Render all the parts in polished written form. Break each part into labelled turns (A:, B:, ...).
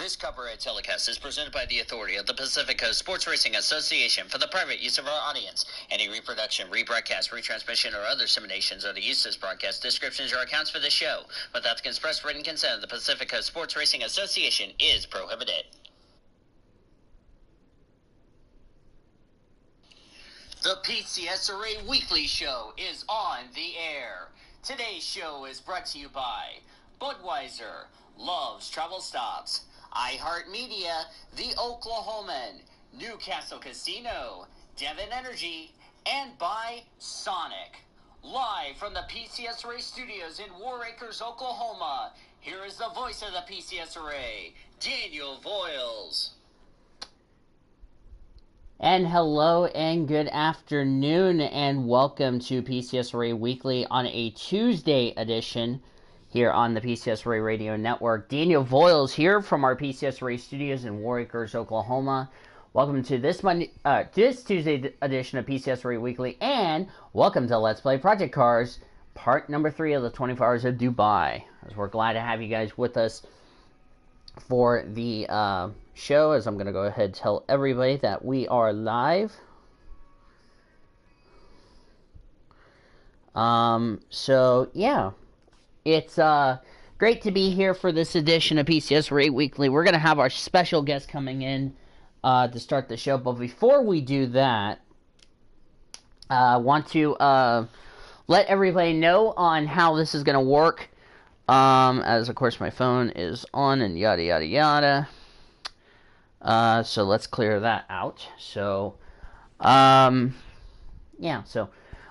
A: This copyright telecast is presented by the authority of the Pacific Coast Sports Racing Association for the private use of our audience. Any reproduction, rebroadcast, retransmission, or other disseminations of the use of this broadcast, descriptions, or accounts for this show without the express written consent of the Pacific Coast Sports Racing Association is prohibited. The PCSRA Weekly Show is on the air. Today's show is brought to you by Budweiser, Love's Travel Stops, iHeartMedia, The Oklahoman, Newcastle Casino, Devon Energy, and by Sonic. Live from the PCSRA studios in War Acres, Oklahoma, here is the voice of the PCSRA, Daniel Voiles.
B: And hello and good afternoon and welcome to PCSRA Weekly on a Tuesday edition here on the PCSRA Radio Network. Daniel Voiles here from our PCSRA studios in War Acres, Oklahoma. Welcome to this Tuesday edition of PCSRA Weekly, and welcome to Let's Play Project Cars, part number 3 of the 24 Hours of Dubai. As we're glad to have you guys with us for the show, as I'm going to go ahead and tell everybody that we are live. So, yeah. It's great to be here for this edition of PCSRA Weekly. We're going to have our special guest coming in to start the show. But before we do that, I want to let everybody know on how this is going to work. As, of course, my phone is on and yada, yada, yada. So let's clear that out. So, yeah, so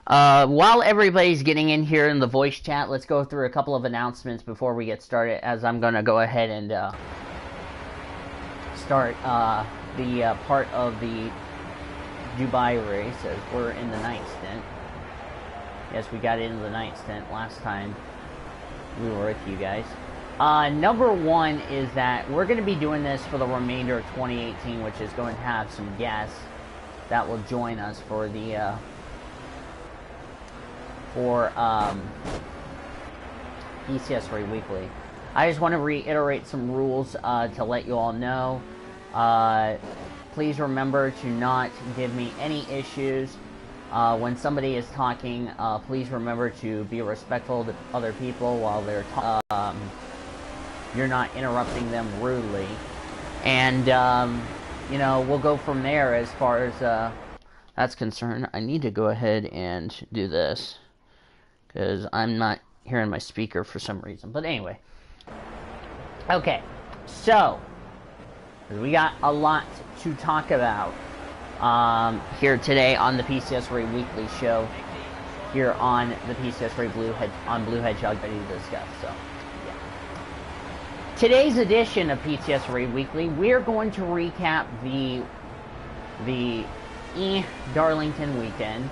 B: while everybody's getting in here in the voice chat, let's go through a couple of announcements before we get started, as I'm going to go ahead and start the part of the Dubai race, as we're in the night stint. Yes, we got into the night stint last time we were with you guys. Number one is that we're going to be doing this for the remainder of 2018, which is going to have some guests that will join us for the PCSRA Weekly. I just want to reiterate some rules to let you all know. Please remember to not give me any issues. When somebody is talking, please remember to be respectful to other people while they're talking. You're not interrupting them rudely. And, you know, we'll go from there as far as that's concerned. I need to go ahead and do this, because I'm not hearing my speaker for some reason. But anyway. Okay. So, we got a lot to talk about here today on the PCSRA Weekly Show, here on the PCSRA Blue Hedgehog, ready to discuss. So, yeah. Today's edition of PCSRA Weekly, we're going to recap the Darlington weekend,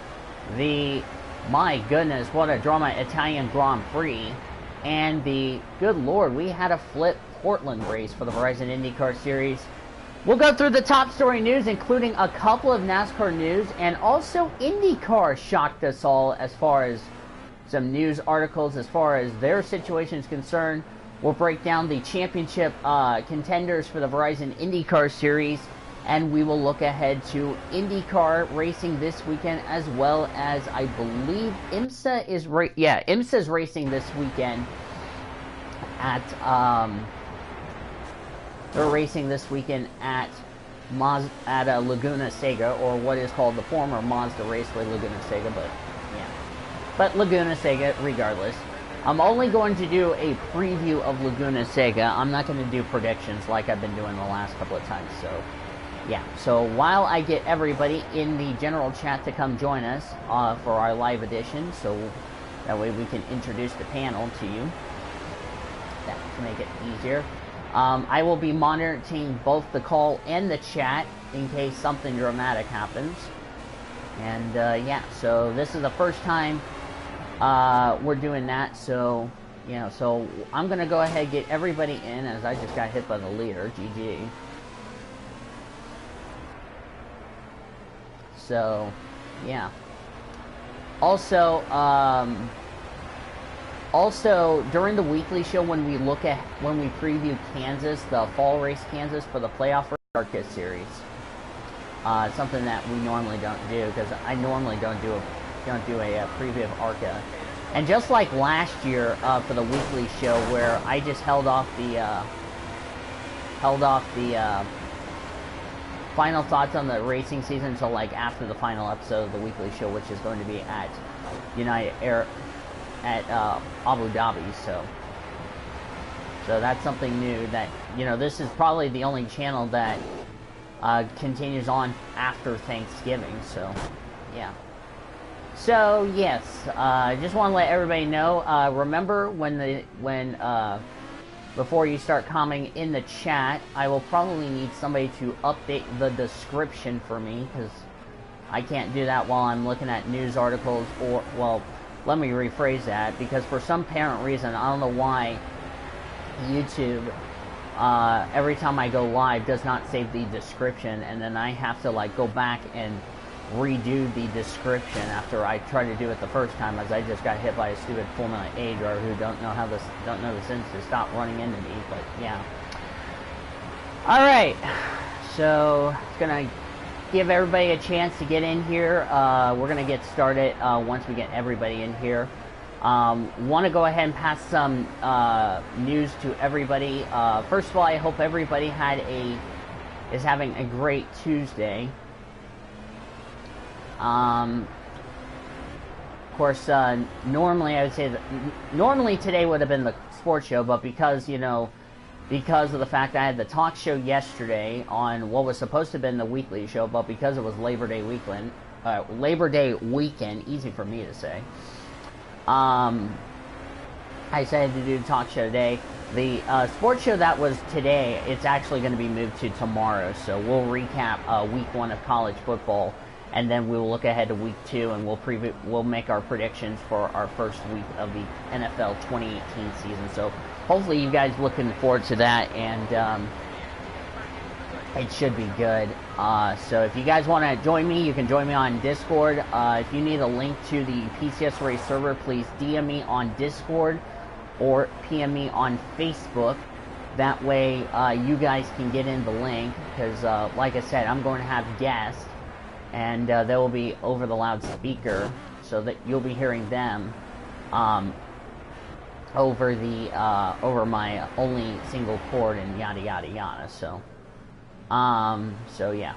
B: my goodness, what a drama, Italian Grand Prix, and the, good lord, we had a flip Portland race for the Verizon IndyCar Series. We'll go through the top story news, including a couple of NASCAR news, and also IndyCar shocked us all as far as some news articles as far as their situation is concerned. We'll break down the championship contenders for the Verizon IndyCar Series, and we will look ahead to IndyCar racing this weekend, as well as, I believe, IMSA is IMSA's racing this weekend at they're racing this weekend at Laguna Seca, or what is called the former Mazda Raceway Laguna Seca, but yeah. But Laguna Seca, regardless. I'm only going to do a preview of Laguna Seca. I'm not going to do predictions like I've been doing the last couple of times, so yeah. So while I get everybody in the general chat to come join us for our live edition, so that way we can introduce the panel to you, that to make it easier. I will be monitoring both the call and the chat in case something dramatic happens. And, yeah, so this is the first time we're doing that. So, you know, so I'm going to go ahead and get everybody in, as I just got hit by the leader, GG. So, yeah. Also, Also, during the weekly show, when we preview Kansas, the fall race Kansas for the playoff ARCA series, something that we normally don't do, because I normally don't do a preview of ARCA. And just like last year for the weekly show, where I just held off the final thoughts on the racing season until like after the final episode of the weekly show, which is going to be at United Air at Abu Dhabi. So that's something new that, this is probably the only channel that continues on after Thanksgiving. So yeah. So yes, I just want to let everybody know. Remember before you start commenting in the chat, I will probably need somebody to update the description for me, because I can't do that while I'm looking at news articles, or, well, let me rephrase that, because for some apparent reason, I don't know why YouTube, every time I go live, does not save the description, and then I have to, like, go back and redo the description after I tried to do it the first time, as I just got hit by a stupid Formula A driver who don't know the sense to stop running into me. But yeah. All right, so it's gonna give everybody a chance to get in here. We're gonna get started once we get everybody in here. Want to go ahead and pass some news to everybody. First of all, I hope everybody is having a great Tuesday. Of course, normally I would say that normally today would have been the sports show, but because of the fact that I had the talk show yesterday on what was supposed to have been the weekly show, but because it was Labor Day weekend, easy for me to say, I decided to do the talk show today. The sports show that was today, it's actually going to be moved to tomorrow, so we'll recap week 1 of college football. And then we'll look ahead to week 2, and we'll make our predictions for our first week of the NFL 2018 season. So hopefully you guys looking forward to that, and it should be good. So if you guys want to join me, you can join me on Discord. If you need a link to the PCSRA server, please DM me on Discord or PM me on Facebook. That way you guys can get in the link, because like I said, I'm going to have guests. And they will be over the loudspeaker, so that you'll be hearing them over my only single cord and yada yada yada. So yeah.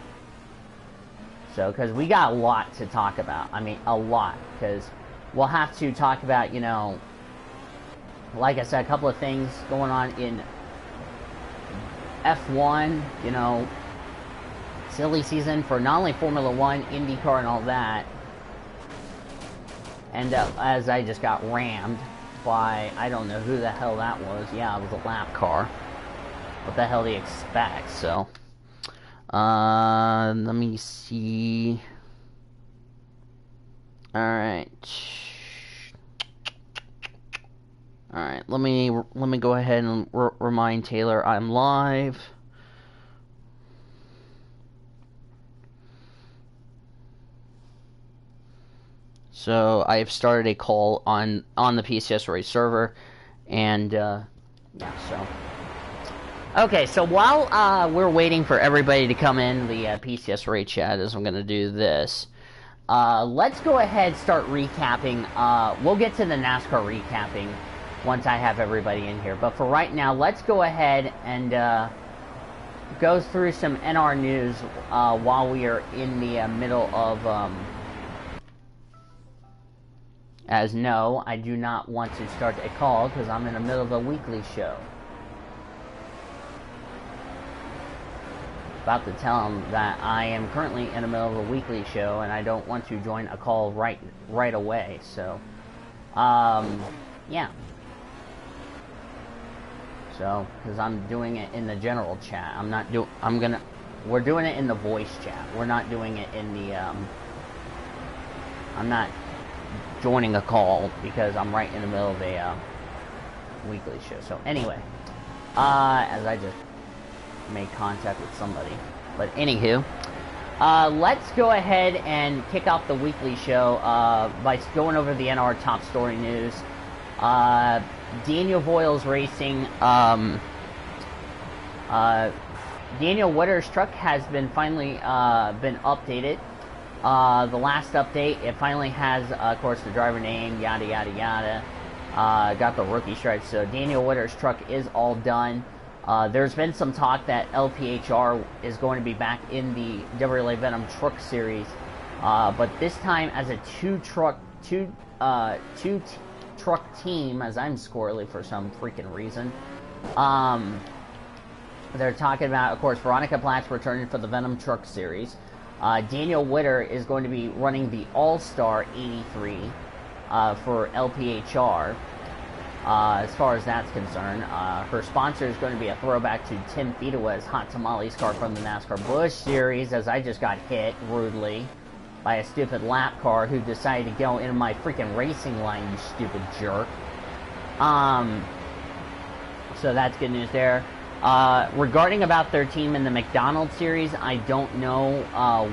B: So because we got a lot to talk about. I mean, a lot, because we'll have to talk about, like I said, a couple of things going on in F1. Silly season for not only Formula 1, IndyCar, and all that. And as I just got rammed by, I don't know who the hell that was. Yeah, it was a lap car. What the hell do you expect? So, let me see. Alright. Alright, let me go ahead and remind Taylor I'm live. So I've started a call on the PCSRA server, and yeah. So okay. So while we're waiting for everybody to come in, the PCSRA chat is I'm going to do this. Let's go ahead and start recapping. We'll get to the NASCAR recapping once I have everybody in here. But for right now, let's go ahead and go through some NR news while we are in the middle of. As no, I do not want to start a call because I'm in the middle of a weekly show. About to tell them that I am currently in the middle of a weekly show and I don't want to join a call right away. So, yeah. So, because I'm doing it in the general chat. We're doing it in the voice chat. We're not doing it in the, I'm not joining a call because I'm right in the middle of a weekly show. So anyway, as I just made contact with somebody, but anywho, let's go ahead and kick off the weekly show by going over the NR top story news. Daniel Voiles Racing, Daniel Witter's truck has been finally been updated. The last update, it finally has, of course, the driver name, yada yada yada. Got the rookie stripes, so Daniel Witter's truck is all done. There's been some talk that LPHR is going to be back in the WRLA Venom Truck Series, but this time as a two-truck team, as I'm squirrely for some freaking reason. They're talking about, of course, Veronica Platt's returning for the Venom Truck Series. Daniel Witter is going to be running the All-Star 83 for LPHR. As far as that's concerned, her sponsor is going to be a throwback to Tim Fedaway's Hot Tamales car from the NASCAR Busch Series, as I just got hit rudely by a stupid lap car who decided to go into my freaking racing line, you stupid jerk. So that's good news there. Regarding about their team in the McDonald's Series, I don't know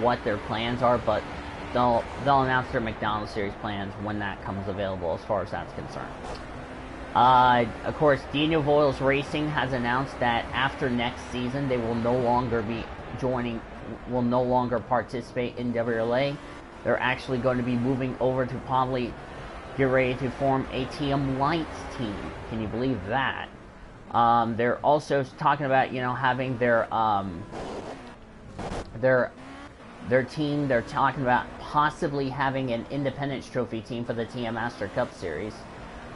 B: what their plans are, but they'll announce their McDonald's Series plans when that comes available, as far as that's concerned. Of course, Daniel Voiles Racing has announced that after next season, they will no longer participate in WRLA. They're actually going to be moving over to probably get ready to form a TM Lights team. Can you believe that? They're also talking about, you know, having their team. They're talking about possibly having an Independence Trophy team for the TM Master Cup Series.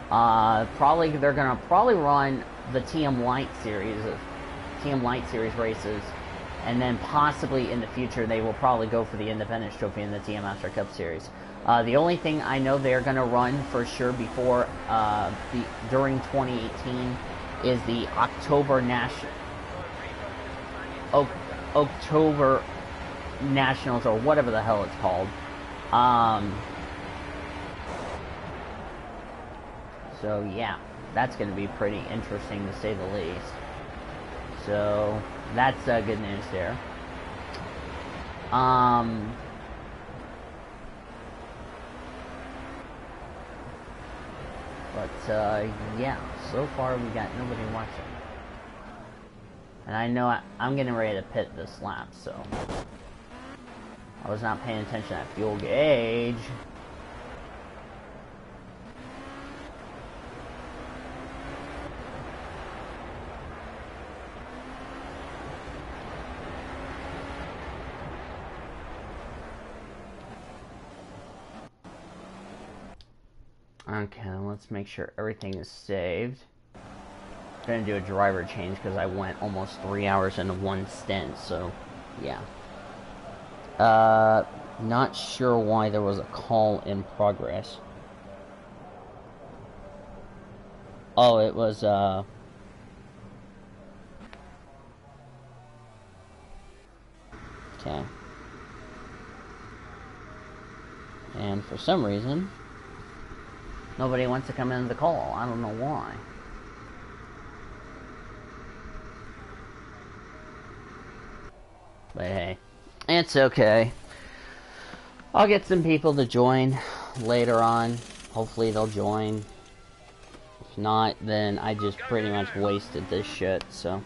B: They're gonna run the TM Light Series races, and then possibly in the future they will probably go for the Independence Trophy in the TM Master Cup Series. The only thing I know they're gonna run for sure before during 2018 is the October Nationals, or whatever the hell it's called. So yeah, that's going to be pretty interesting to say the least. So that's good news there. Yeah, so far we got nobody watching. And I know I'm getting ready to pit this lap, so I was not paying attention at fuel gauge. Okay, let's make sure everything is saved. I'm gonna do a driver change because I went almost 3 hours into one stint, so yeah. Not sure why there was a call in progress. Oh, it was, okay. And for some reason, nobody wants to come in the call. I don't know why. But hey, it's okay. I'll get some people to join later on. Hopefully they'll join. If not, then I just pretty much wasted this shit, so.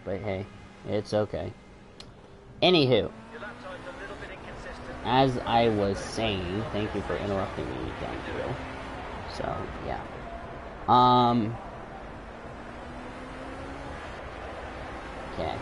B: But hey, it's okay. Anywho, as I was saying, thank you for interrupting me, thank you. So, yeah. Okay.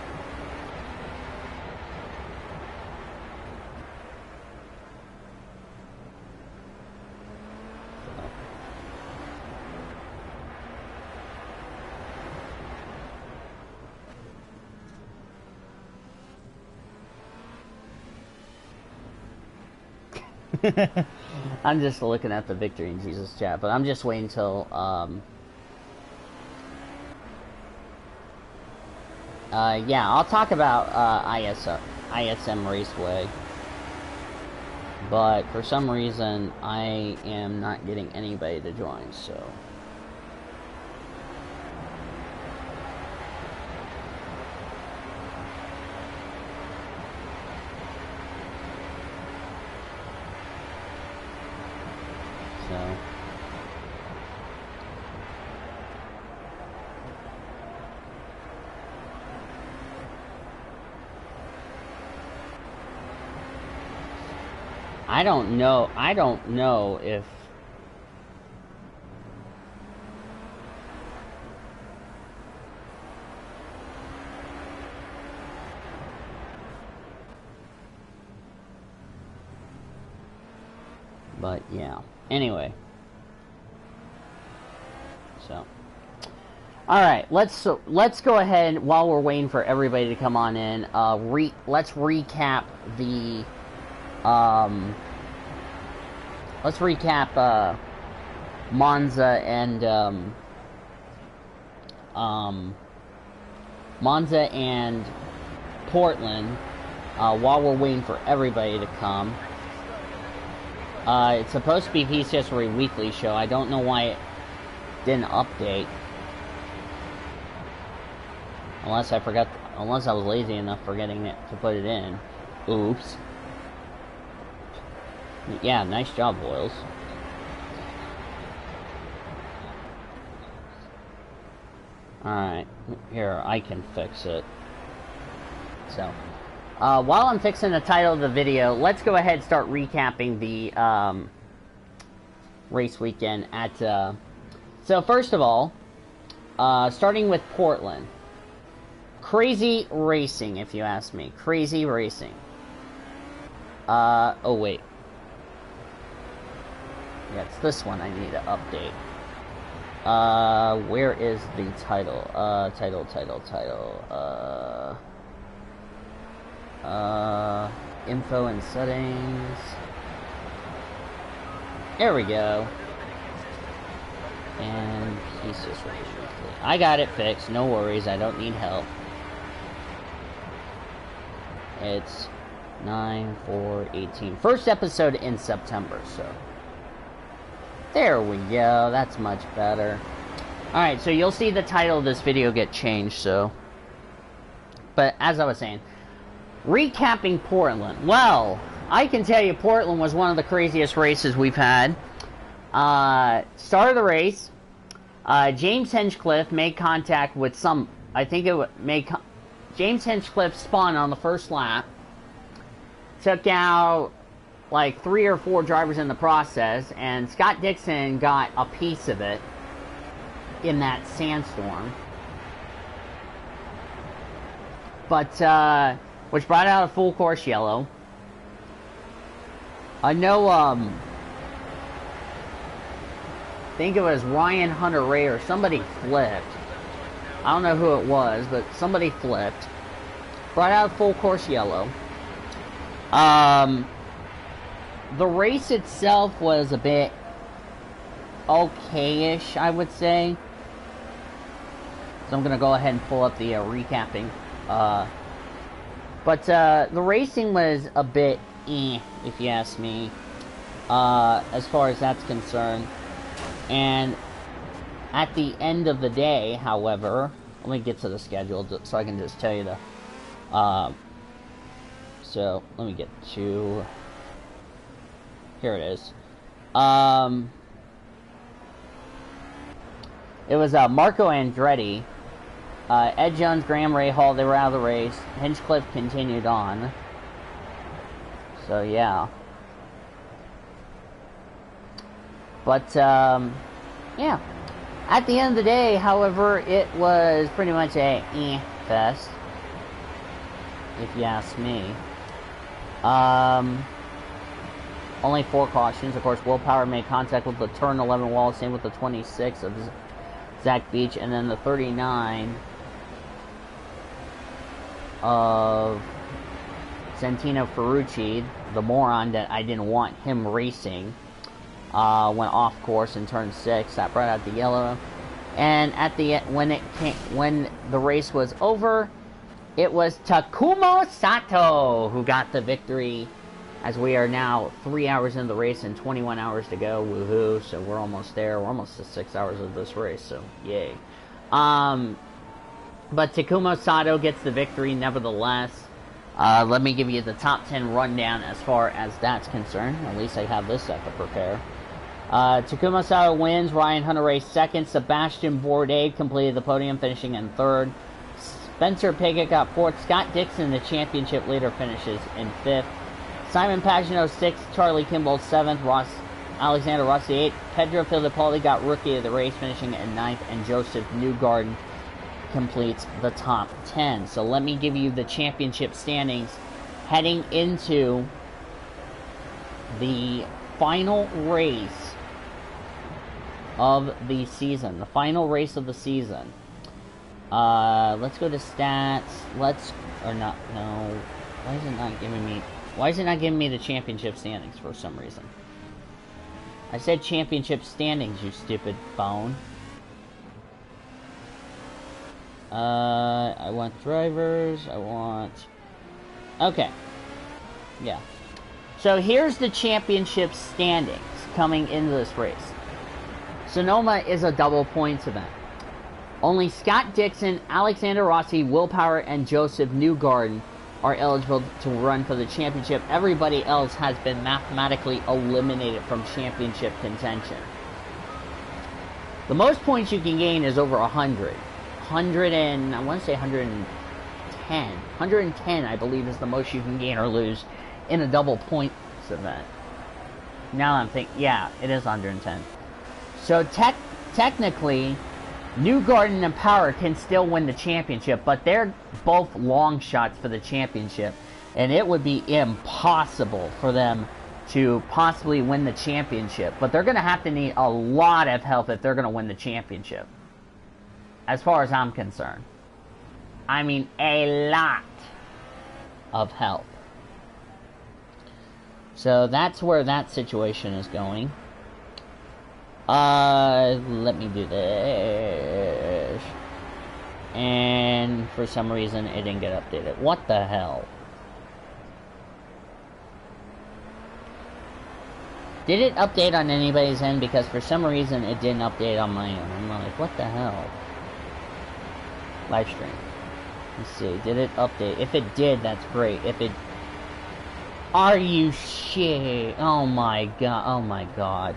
B: I'm just looking at the Victory in Jesus chat, but I'm just waiting until, yeah, I'll talk about, ISM Raceway, but for some reason, I am not getting anybody to join, so. I don't know if... But, yeah. Anyway. So. Alright, let's go ahead, while we're waiting for everybody to come on in, let's recap the, Monza and Portland, while we're waiting for everybody to come. It's supposed to be PCSRA Weekly Show. I don't know why it didn't update. Unless I was lazy enough forgetting to put it in. Oops. Yeah, nice job, Boyles. Alright, here, I can fix it. So, while I'm fixing the title of the video, let's go ahead and start recapping the, race weekend at, So, first of all, starting with Portland. Crazy racing, if you ask me. Crazy racing. Oh wait. Yeah, it's this one I need to update. Where is the title? Info and settings. There we go. And PCSRA Weekly. I got it fixed, no worries, I don't need help. It's 9/4/18. First episode in September, so. There we go, that's much better. Alright, so you'll see the title of this video get changed, so. But as I was saying, recapping Portland. Well, I can tell you Portland was one of the craziest races we've had. Start of the race, James Hinchcliffe made contact with some, I think it made, James Hinchcliffe spun on the first lap, took out like 3 or 4 drivers in the process, and Scott Dixon got a piece of it in that sandstorm. But, which brought out a full course yellow. I know, I think it was Ryan Hunter-Reay or somebody flipped. I don't know who it was, but somebody flipped. Brought out full course yellow. The race itself was a bit okay-ish, I would say. So I'm going to go ahead and pull up the recapping. But the racing was a bit if you ask me, as far as that's concerned. And at the end of the day, however, let me get to the schedule so I can just tell you the, so let me get to, here it is. It was Marco Andretti, Ed Jones, Graham Rahal, they were out of the race. Hinchcliffe continued on. So yeah. But, yeah. At the end of the day, however, it was pretty much a fest, if you ask me. Only 4 cautions. Of course, Willpower made contact with the turn 11 wall, same with the 26 of Zach Beach, and then the 39 of Santino Ferrucci, the moron that I didn't want him racing. Went off course in turn 6. That brought out the yellow. And at the end, when the race was over, it was Takuma Sato who got the victory. As we are now 3 hours into the race and 21 hours to go. Woohoo! So we're almost there. We're almost to 6 hours of this race. So yay! But Takuma Sato gets the victory nevertheless. Let me give you the top 10 rundown as far as that's concerned. At least I have this set to prepare. Takuma Sato wins. Ryan Hunter-Reay second. Sebastian Bourdais completed the podium, finishing in third. Spencer Pigot got fourth. Scott Dixon, the championship leader, finishes in fifth. Simon Pagino 6th, Charlie Kimball 7th, Alexander Rossi 8th, Pedro Filipoli got Rookie of the Race, finishing at 9th, and Joseph Newgarden completes the top 10. So let me give you the championship standings heading into the final race of the season. The final race of the season. Let's go to stats. Why is it not giving me the championship standings for some reason? I said championship standings, you stupid phone. I want drivers, okay. Yeah. So here's the championship standings coming into this race. Sonoma is a double points event. Only Scott Dixon, Alexander Rossi, Will Power, and Joseph Newgarden are eligible to run for the championship. Everybody else has been mathematically eliminated from championship contention. The most points you can gain is over 100. I want to say 110. 110, I believe, is the most you can gain or lose in a double points event. Now I'm thinking, yeah, it is 110. So technically, Newgarden and Power can still win the championship, but they're both long shots for the championship, and it would be impossible for them to possibly win the championship. But they're going to have to need a lot of help if they're going to win the championship, as far as I'm concerned. I mean, a lot of help. So that's where that situation is going. Let me do this. And for some reason, it didn't get updated. What the hell? Did it update on anybody's end? Because for some reason, it didn't update on my own. I'm like, what the hell? Live stream. Let's see. Did it update? If it did, that's great. If it... Are you shit? Oh my god. Oh my god.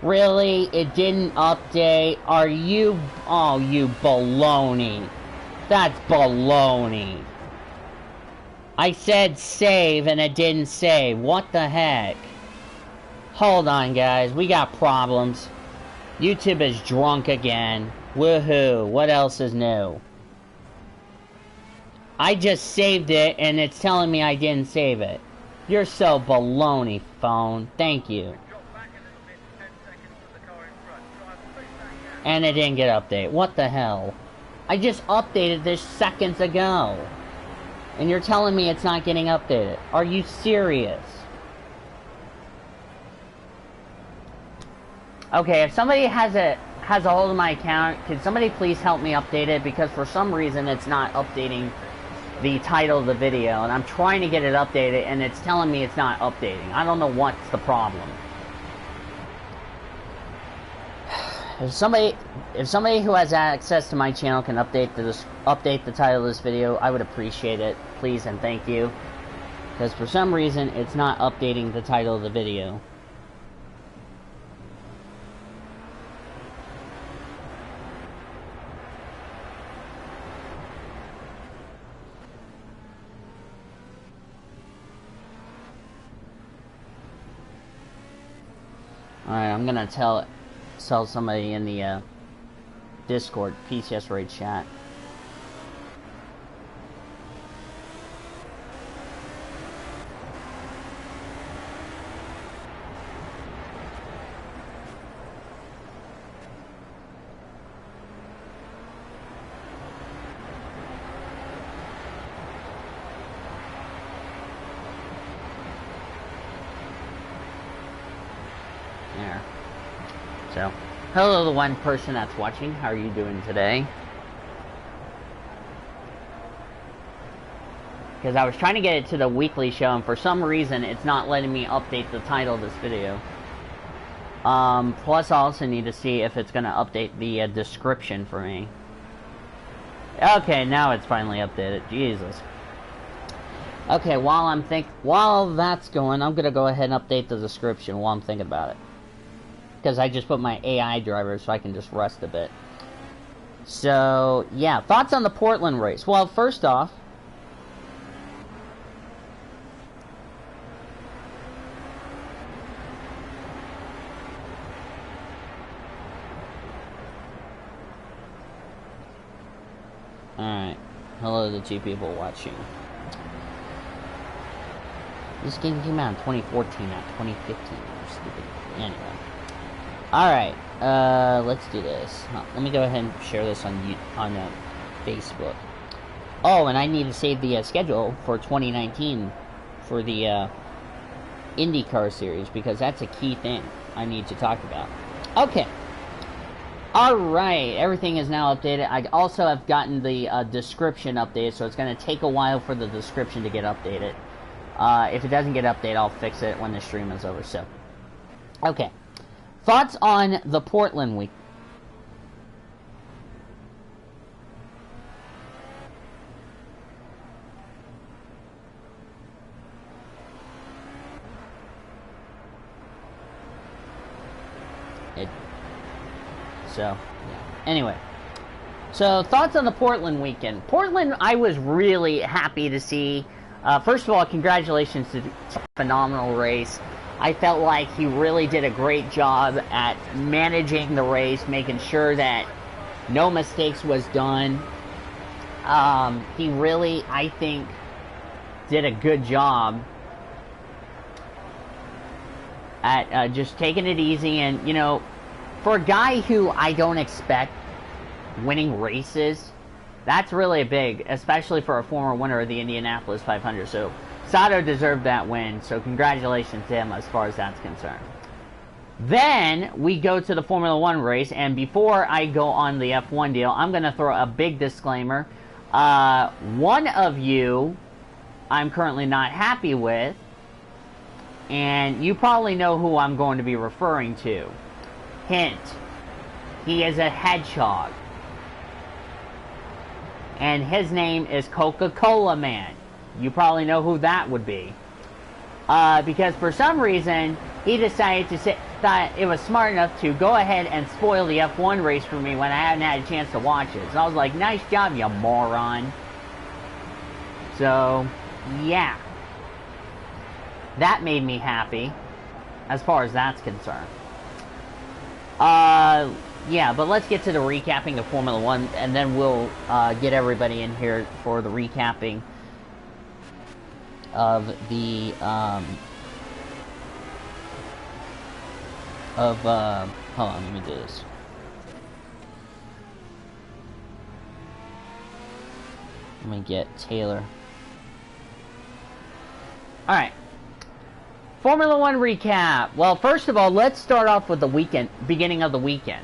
B: Really? It didn't update? Are you... Oh, you baloney. That's baloney. I said save and it didn't save. What the heck? Hold on, guys. We got problems. YouTube is drunk again. Woohoo. What else is new? I just saved it and it's telling me I didn't save it. You're so baloney, phone. Thank you. And it didn't get updated. What the hell? I just updated this seconds ago. And you're telling me it's not getting updated. Are you serious? Okay, if somebody has a hold of my account, can somebody please help me update it? Because for some reason it's not updating the title of the video. And I'm trying to get it updated and it's telling me it's not updating. I don't know what's the problem. If somebody who has access to my channel can update the title of this video, I would appreciate it, please and thank you. Because for some reason, it's not updating the title of the video. Alright, I'm gonna tell somebody in the Discord, PCSRA chat. There. So, hello the one person that's watching. How are you doing today? Because I was trying to get it to the weekly show, and for some reason, it's not letting me update the title of this video. Plus I also need to see if it's going to update the description for me. Okay, now it's finally updated. Jesus. Okay, while that's going, I'm going to go ahead and update the description while I'm thinking about it. Because I just put my AI driver so I can just rest a bit. So, yeah. Thoughts on the Portland race? Well, first off, Hello to 2 people watching. This game came out in 2014, not 2015. Stupid. Anyway. Alright, let's do this. Let me go ahead and share this on Facebook. Oh, and I need to save the schedule for 2019 for the IndyCar series, because that's a key thing I need to talk about. Okay. Alright, everything is now updated. I also have gotten the description updated, so it's going to take a while for the description to get updated. If it doesn't get updated, I'll fix it when the stream is over. So, okay. Thoughts on the Portland week? So, yeah. Anyway. So, thoughts on the Portland weekend. Portland, I was really happy to see. First of all, congratulations to a phenomenal race. I felt like he really did a great job at managing the race, making sure that no mistakes was done. He really, I think, did a good job at just taking it easy. And, you know, for a guy who I don't expect winning races, that's really big, especially for a former winner of the Indianapolis 500. So, Sato deserved that win, so congratulations to him as far as that's concerned. Then, we go to the Formula 1 race, and before I go on the F1 deal, I'm going to throw a big disclaimer. One of you I'm currently not happy with, and you probably know who I'm going to be referring to. Hint, he is a hedgehog. And his name is Coca-Cola Man. You probably know who that would be. Because for some reason, he decided to thought it was smart enough to go ahead and spoil the F1 race for me when I hadn't had a chance to watch it. So I was like, nice job, you moron. So, yeah. That made me happy, as far as that's concerned. Yeah, but let's get to the recapping of Formula 1, and then we'll get everybody in here for the recapping of the, hold on, let me do this. Let me get Taylor. Alright. Formula 1 recap. Well, first of all, let's start off with the beginning of the weekend.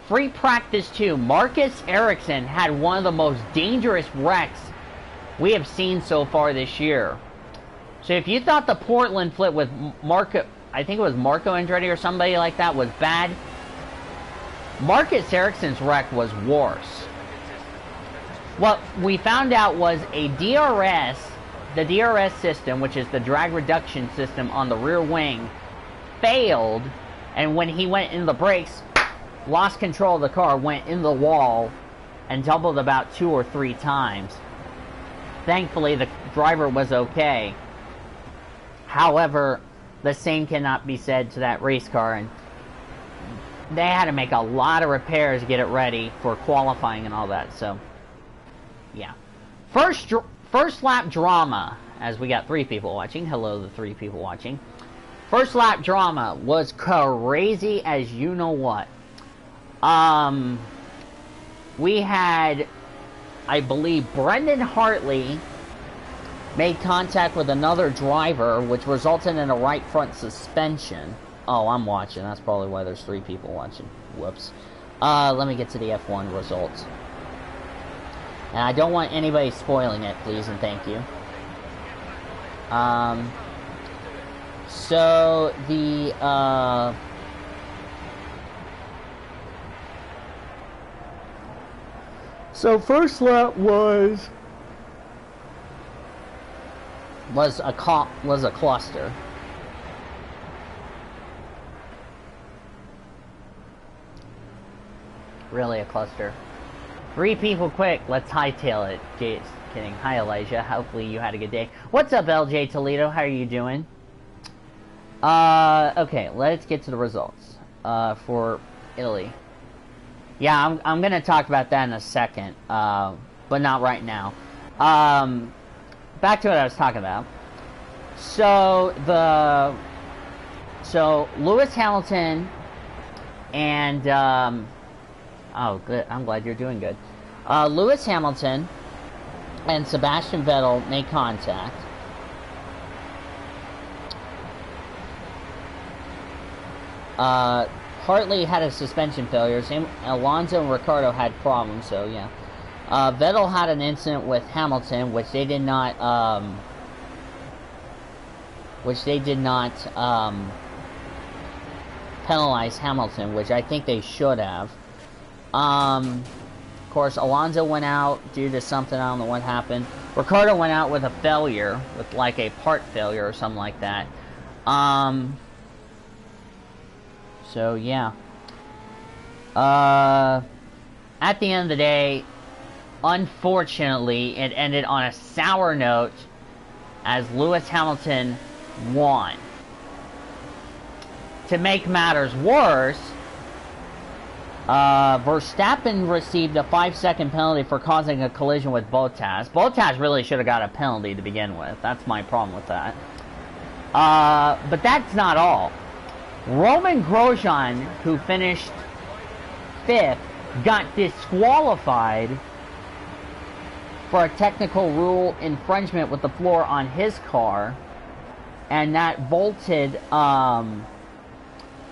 B: Free practice 2. Marcus Ericsson had one of the most dangerous wrecks we have seen so far this year. So if you thought the Portland flip with I think it was Marco Andretti or somebody like that was bad, Marcus Ericsson's wreck was worse. What we found out was a DRS, the DRS system, which is the drag reduction system on the rear wing, failed, and when he went in the brakes, lost control of the car, went in the wall, and doubled about 2 or 3 times. Thankfully, the driver was okay. However, the same cannot be said to that race car, and they had to make a lot of repairs to get it ready for qualifying and all that, so, yeah. First lap drama, as we got 3 people watching. Hello, the 3 people watching. First lap drama was crazy as you know what. We had, I believe, Brendan Hartley made contact with another driver, which resulted in a right front suspension. Oh, I'm watching. That's probably why there's 3 people watching. Whoops. Let me get to the F1 results. And I don't want anybody spoiling it, please and thank you. So, the, So first lap was a cluster. Really a cluster. 3 people quick. Let's hightail it. Jay's kidding. Hi Elijah. Hopefully you had a good day. What's up LJ Toledo? How are you doing? Okay, let's get to the results. For Italy. Yeah, I'm gonna talk about that in a second. but not right now. Back to what I was talking about. So Lewis Hamilton and oh, good. I'm glad you're doing good. Lewis Hamilton and Sebastian Vettel made contact. Hartley had a suspension failure. Alonso and Ricciardo had problems, so yeah. Vettel had an incident with Hamilton, which they did not penalize Hamilton, which I think they should have. Of course, Alonso went out due to something, I don't know what happened. Ricciardo went out with a failure, with like a part failure or something like that. So yeah. At the end of the day, unfortunately, it ended on a sour note as Lewis Hamilton won. To make matters worse, Verstappen received a 5-second penalty for causing a collision with Bottas. Bottas really should have got a penalty to begin with. That's my problem with that. But that's not all. Roman Grosjean, who finished 5th, got disqualified for a technical rule infringement with the floor on his car, and that vaulted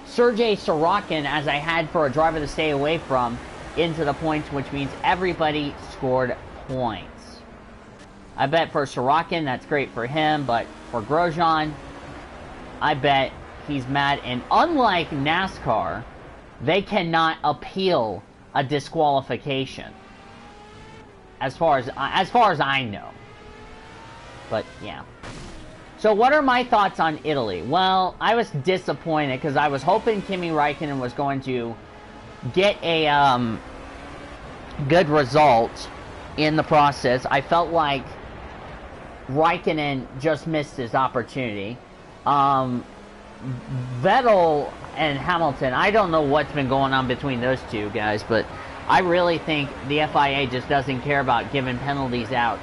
B: Sergei Sorokin, as I had for a driver to stay away from, into the points, which means everybody scored points. I bet for Sorokin, that's great for him, but for Grosjean, I bet he's mad. And unlike NASCAR, they cannot appeal a disqualification, as far as I know. But yeah. So what are my thoughts on Italy? Well, I was disappointed because I was hoping Kimi Räikkönen was going to get a good result in the process. I felt like Räikkönen just missed his opportunity. Vettel and Hamilton, I don't know what's been going on between those two guys, but I really think the FIA just doesn't care about giving penalties out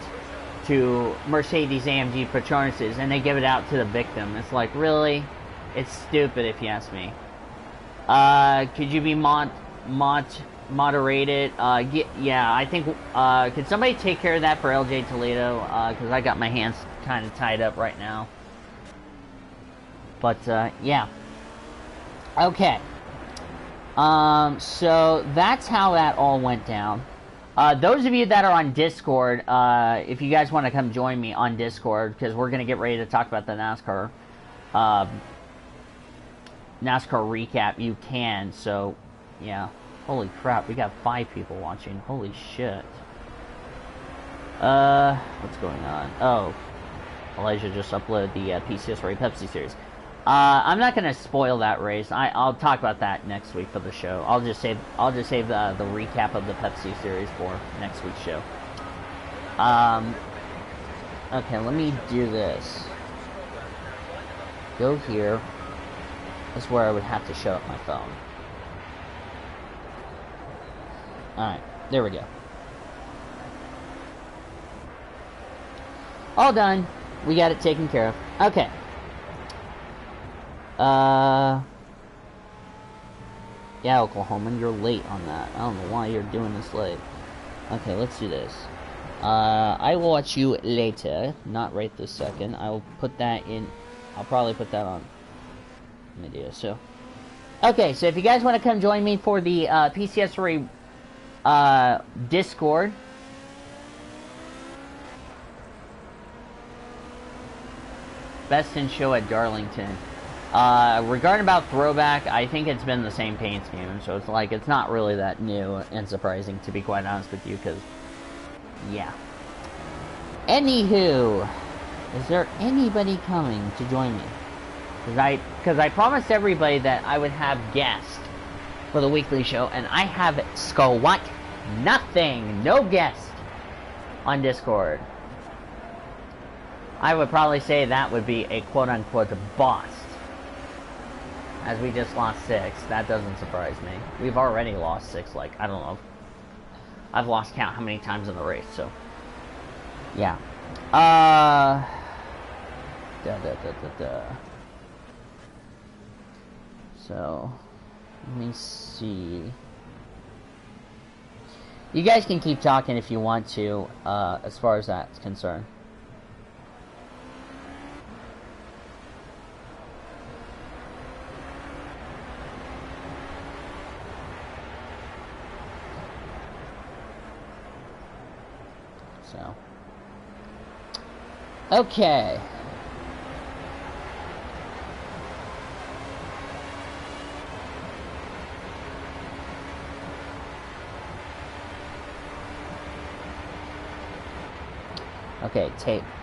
B: to Mercedes-AMG Petronas, and they give it out to the victim. It's like, really? It's stupid, if you ask me. Could you be moderated? Yeah, I think, could somebody take care of that for LJ Toledo? Because I got my hands kind of tied up right now. But, yeah. Okay. So, that's how that all went down. Those of you that are on Discord, if you guys want to come join me on Discord, because we're going to get ready to talk about the NASCAR recap, you can. So, yeah. Holy crap, we got 5 people watching. Holy shit. What's going on? Oh, Elijah just uploaded the PCSRA Pepsi series. I'm not gonna spoil that race. I'll talk about that next week for the show. I'll just save the recap of the Pepsi series for next week's show. Okay, let me do this. Go here. That's where I would have to show up my phone. Alright, there we go. All done. We got it taken care of. Okay. Yeah, Oklahoman, you're late on that. I don't know why you're doing this late. Okay, let's do this. I will watch you later, not right this second. I will put that in, I'll probably put that on video, so. Okay, so if you guys want to come join me for the, PCSRA, Discord. Best in show at Darlington. Regarding about Throwback, I think it's been the same paint scheme, so it's like, it's not really that new and surprising, to be quite honest with you, because, yeah. Anywho, is there anybody coming to join me? Because I promised everybody that I would have guests for the weekly show, and I have squat nothing, no guest on Discord. I would probably say that would be a quote-unquote bust. As we just lost 6, that doesn't surprise me. We've already lost 6, like, I don't know, I've lost count how many times in the race. So, yeah. So, let me see. You guys can keep talking if you want to, as far as that's concerned. So, okay.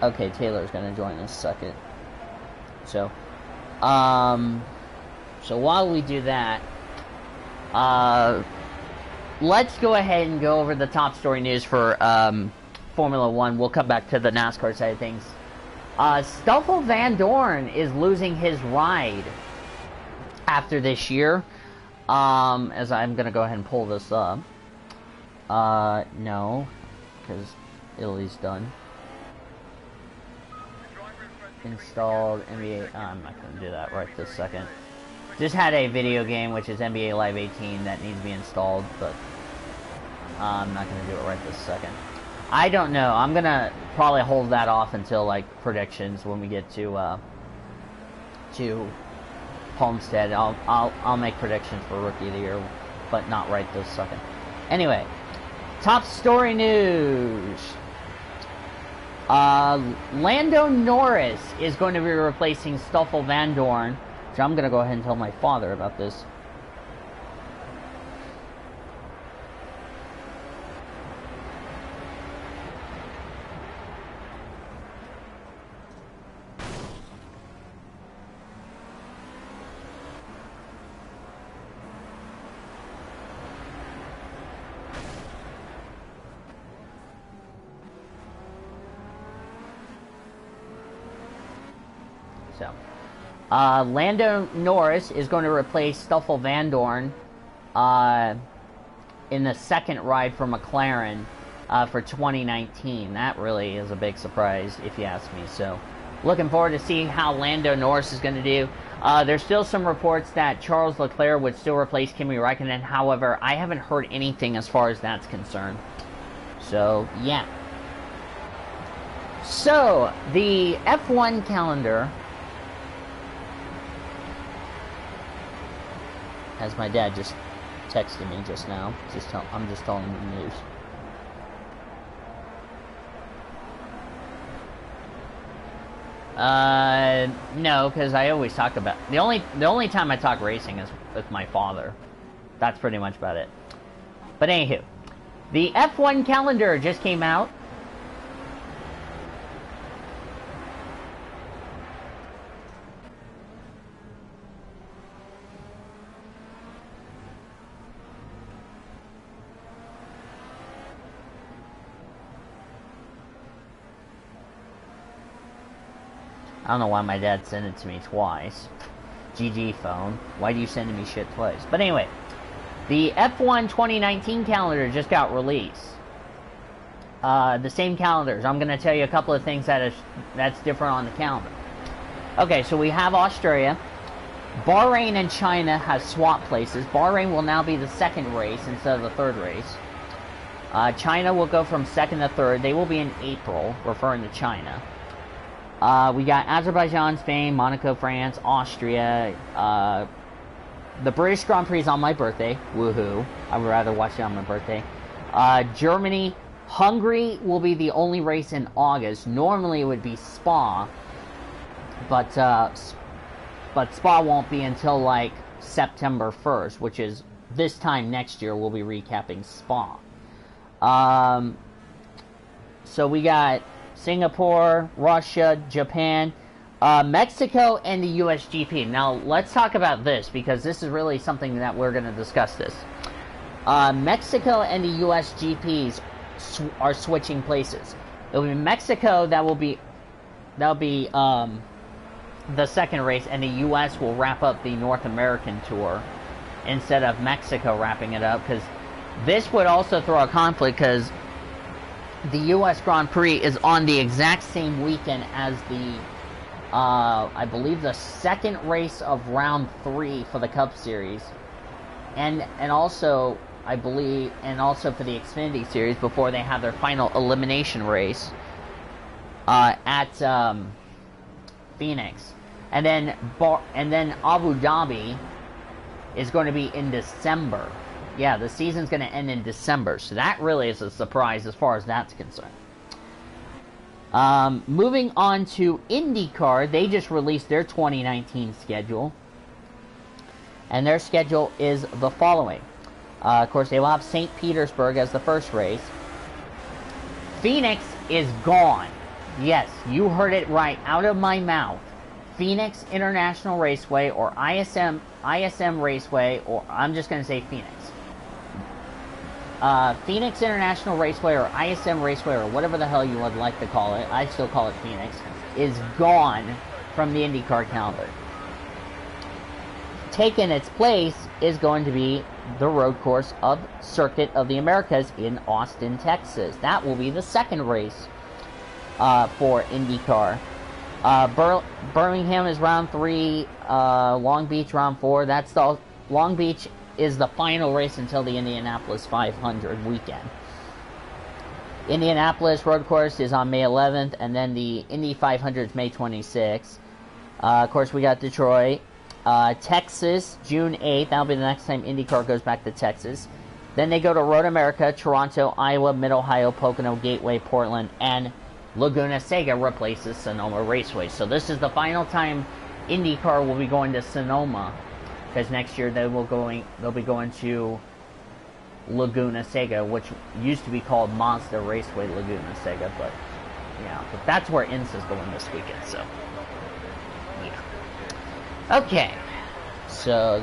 B: Okay, Taylor's gonna join in a second. So, so while we do that, let's go ahead and go over the top story news for Formula One. We'll come back to the NASCAR side of things. Stoffel Van Dorn is losing his ride after this year. As I'm gonna go ahead and pull this up. No, because Italy's done. Installed NBA. I'm not going to do that right this second. Just had a video game, which is NBA Live 18, that needs to be installed, but I'm not going to do it right this second. I don't know. I'm going to probably hold that off until, like, predictions when we get to Homestead. I'll make predictions for Rookie of the Year, but not right this second. Anyway, top story news. Lando Norris is going to be replacing Stoffel Van Dorn. So I'm going to go ahead and tell my father about this. Lando Norris is going to replace Stoffel Van Dorn in the second ride for McLaren for 2019. That really is a big surprise, if you ask me. So, looking forward to seeing how Lando Norris is going to do. There's still some reports that Charles Leclerc would still replace Kimi Räikkönen. However, I haven't heard anything as far as that's concerned. So, yeah. So, the F1 calendar, as my dad just texted me just now. I'm just telling him the news. No, because I always talk about the only time I talk racing is with my father. That's pretty much about it. But anywho, the F1 calendar just came out. I don't know why my dad sent it to me twice. GG phone. Why do you send me shit twice? But anyway, the F1 2019 calendar just got released. The same calendars. I'm going to tell you a couple of things that's different on the calendar. Okay, so we have Australia. Bahrain and China have swapped places. Bahrain will now be the second race instead of the third race. China will go from second to third. They will be in April, referring to China. We got Azerbaijan, Spain, Monaco, France, Austria. The British Grand Prix is on my birthday. Woohoo. I would rather watch it on my birthday. Germany. Hungary will be the only race in August. Normally it would be Spa. But Spa won't be until like September 1st, which is this time next year we'll be recapping Spa. So we got Singapore, Russia, Japan, Mexico, and the USGP. Now, let's talk about this, because this is really something that we're going to discuss this. Mexico and the USGPs are switching places. It'll be Mexico that'll be the second race, and the US will wrap up the North American tour instead of Mexico wrapping it up, because This would also throw a conflict because the U.S. Grand Prix is on the exact same weekend as the, I believe, the second race of round 3 for the Cup Series, and also, I believe, and also for the Xfinity Series before they have their final elimination race at Phoenix, and then Abu Dhabi is going to be in December. Yeah, the season's going to end in December, so that really is a surprise as far as that's concerned. Moving on to IndyCar, they just released their 2019 schedule, and their schedule is the following. Of course, they will have St. Petersburg as the first race. Phoenix is gone. Yes, you heard it right out of my mouth. Phoenix International Raceway, or ISM Raceway, or I'm just going to say Phoenix. Phoenix International Raceway, or ISM Raceway, or whatever the hell you would like to call it, I still call it Phoenix, is gone from the IndyCar calendar. Taking its place is going to be the road course of Circuit of the Americas in Austin, Texas. That will be the second race for IndyCar. Birmingham is round 3, Long Beach round 4. Long Beach is the final race until the Indianapolis 500 weekend. Indianapolis road course is on May 11th, and then the Indy 500 is May 26th. Of course, we got Detroit. Texas, June 8th. That'll be the next time IndyCar goes back to Texas. Then they go to Road America, Toronto, Iowa, Mid-Ohio, Pocono, Gateway, Portland, and Laguna Seca replaces Sonoma Raceway. So this is the final time IndyCar will be going to Sonoma, because next year they'll be going to Laguna Seca, which used to be called Mazda Raceway Laguna Seca, but yeah, but that's where INSA's going this weekend. So yeah, okay. So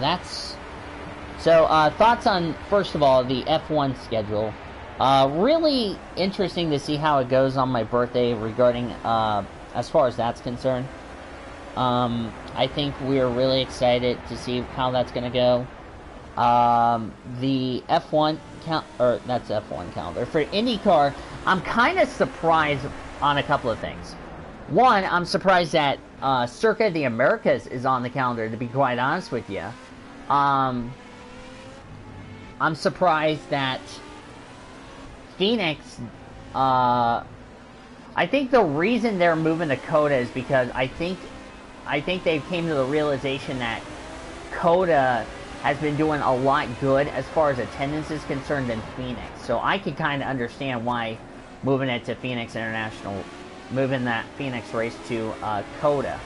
B: thoughts on, first of all, the F1 schedule. Really interesting to see how it goes on my birthday regarding as far as that's concerned. I think we're really excited to see how that's going to go. The F1 that's F1 calendar. For IndyCar, I'm kind of surprised on a couple of things. One, I'm surprised that Circuit of the Americas is on the calendar, to be quite honest with you. I'm surprised that Phoenix, I think the reason they're moving to COTA is because I think they came to the realization that COTA has been doing a lot good as far as attendance is concerned than Phoenix. So I can kind of understand why moving it to Phoenix International, moving that Phoenix race to COTA.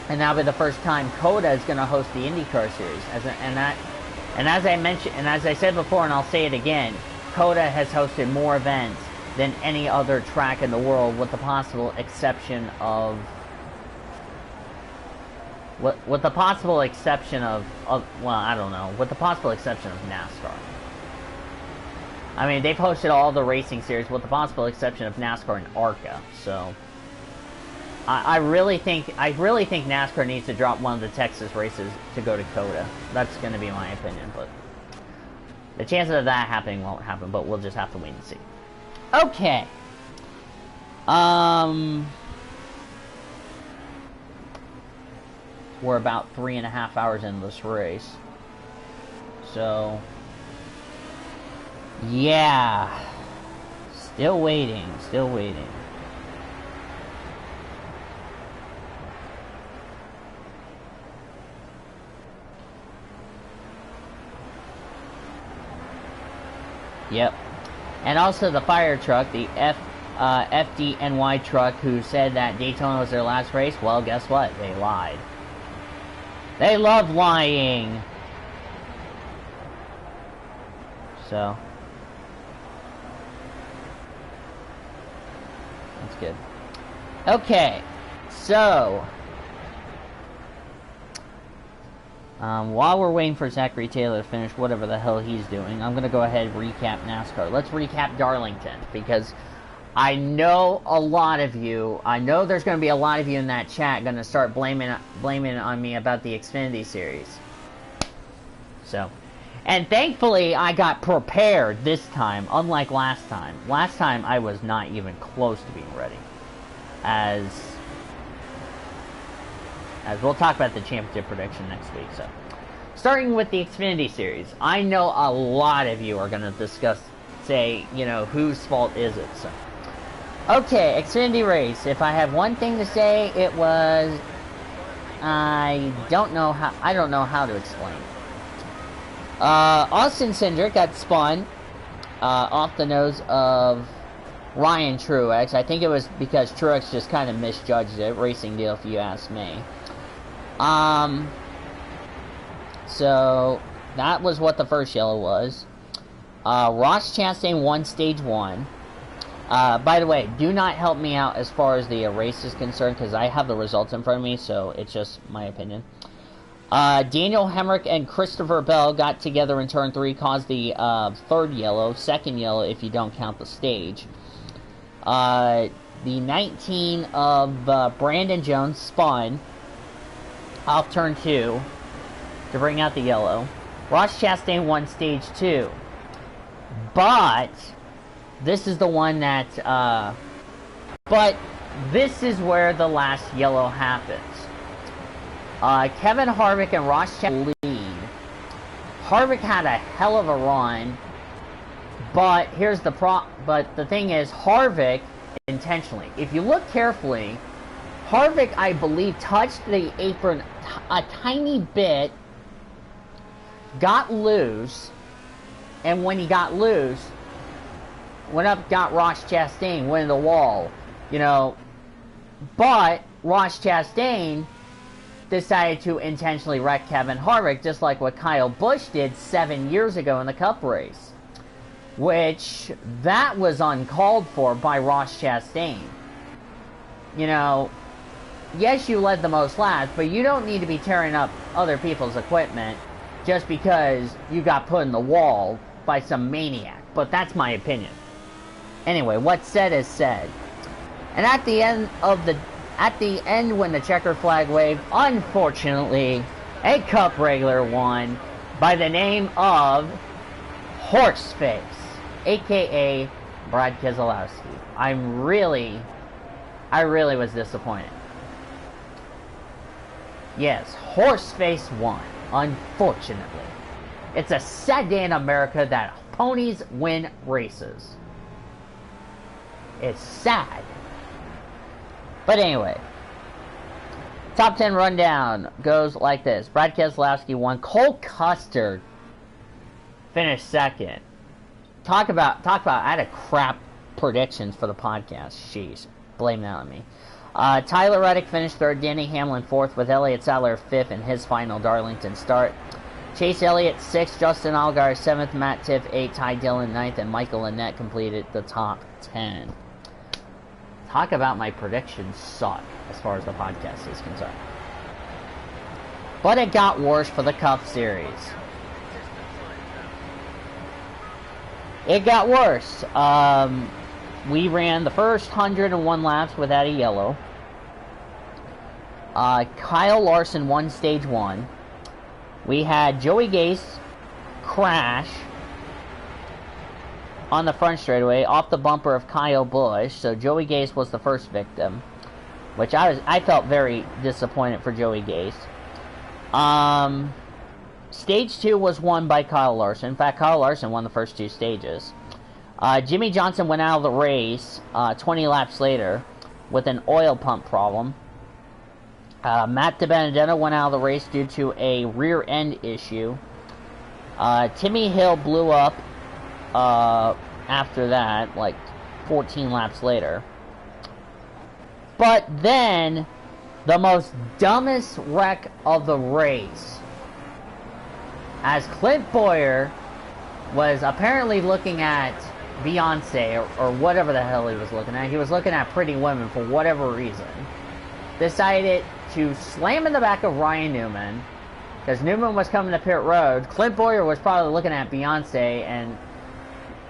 B: And that'll be the first time COTA is going to host the IndyCar series. And as I mentioned, and as I said before, and I'll say it again, COTA has hosted more events than any other track in the world, with the possible exception of with the possible exception of NASCAR. I mean, they've hosted all the racing series with the possible exception of NASCAR and ARCA. So I really think NASCAR needs to drop one of the Texas races to go to COTA. That's going to be my opinion, but the chances of that happening won't happen, but we'll just have to wait and see. Okay. We're about 3.5 hours into this race. So, yeah. Still waiting. Yep. And also the fire truck, the FDNY truck, who said that Daytona was their last race. Well, guess what? They lied. They love lying. So that's good. Okay, so while we're waiting for Zachary Taylor to finish whatever the hell he's doing, I'm gonna go ahead and recap NASCAR. Let's recap Darlington, because I know a lot of you, I know there's going to be a lot of you in that chat going to start blaming on me about the Xfinity series. So, And thankfully, I got prepared this time, unlike last time. Last time, I was not even close to being ready. As we'll talk about the championship prediction next week. So, starting with the Xfinity Series, I know a lot of you are going to discuss, say, you know, whose fault is it? So, okay, Xfinity race. If I have one thing to say, it was, I don't know how to explain it. Austin Cindric got spun off the nose of Ryan Truex. I think it was because Truex just kind of misjudged it. Racing deal, if you ask me. So that was what the first yellow was. Ross Chastain won stage 1. By the way, do not help me out as far as the race is concerned, because I have the results in front of me, so it's just my opinion. Daniel Hemrick and Christopher Bell got together in turn 3, caused the third yellow, second yellow if you don't count the stage. The 19 of Brandon Jones spun off turn 2 to bring out the yellow. Ross Chastain won stage 2. But this is the one that but this is where the last yellow happens. Kevin Harvick and Ross Chastain lead. Harvick had a hell of a run, but here's the but the thing is, Harvick intentionally, if you look carefully, Harvick, I believe, touched the apron a tiny bit, got loose, and when he got loose, went up, got Ross Chastain, went in the wall, you know. But Ross Chastain decided to intentionally wreck Kevin Harvick, just like what Kyle Busch did 7 years ago in the Cup race, which that was uncalled for by Ross Chastain. You know, yes, you led the most laps, but you don't need to be tearing up other people's equipment just because you got put in the wall by some maniac. But that's my opinion. Anyway, what's said is said. And at the end when the checker flag waved, unfortunately, a Cup regular won by the name of Horseface, aka Brad Keselowski. I really was disappointed. Yes, Horseface won, unfortunately. It's a sad day in America that ponies win races. It's sad. But anyway, top 10 rundown goes like this. Brad Keselowski won. Cole Custer finished second. Talk about, I had a crap predictions for the podcast. Jeez, blame that on me. Tyler Reddick finished third. Danny Hamlin fourth, with Elliott Sadler fifth in his final Darlington start. Chase Elliott sixth. Justin Allgaier seventh. Matt Tiff eighth. Ty Dillon ninth, and Michael Annett completed the top 10. Talk about my predictions suck as far as the podcast is concerned. But it got worse for the Cup Series. It got worse. We ran the first 101 laps without a yellow. Kyle Larson won stage 1. We had Joey Gase crash on the front straightaway off the bumper of Kyle Busch. So Joey Gase was the first victim, which I felt very disappointed for Joey Gase. Stage 2 was won by Kyle Larson. In fact, Kyle Larson won the first 2 stages. Jimmy Johnson went out of the race 20 laps later with an oil pump problem. Matt DiBenedetto went out of the race due to a rear end issue. Timmy Hill blew up after that, like 14 laps later. But then, the most dumbest wreck of the race, as Clint Bowyer was apparently looking at Beyonce, or whatever the hell he was looking at. He was looking at Pretty Women for whatever reason. Decided to slam in the back of Ryan Newman, because Newman was coming to pit road. Clint Bowyer was probably looking at Beyonce and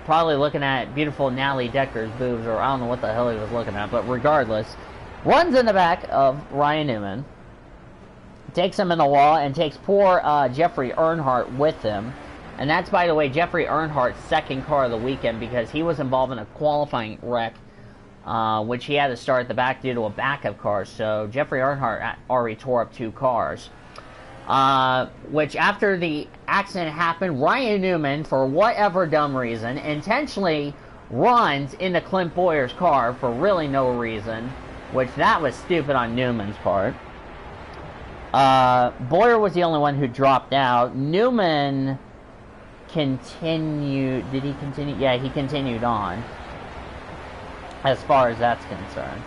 B: probably looking at beautiful Natalie Decker's boobs, or I don't know what the hell he was looking at, but regardless, runs in the back of Ryan Newman, takes him in the wall, and takes poor Jeffrey Earnhardt with him. And that's, by the way, Jeffrey Earnhardt's second car of the weekend, because he was involved in a qualifying wreck, which he had to start at the back due to a backup car. So Jeffrey Earnhardt already tore up 2 cars. Which, after the accident happened, Ryan Newman, for whatever dumb reason, intentionally runs into Clint Boyer's car for really no reason, which that was stupid on Newman's part. Boyer was the only one who dropped out. Newman continued. Did he continue? Yeah, he continued on, as far as that's concerned.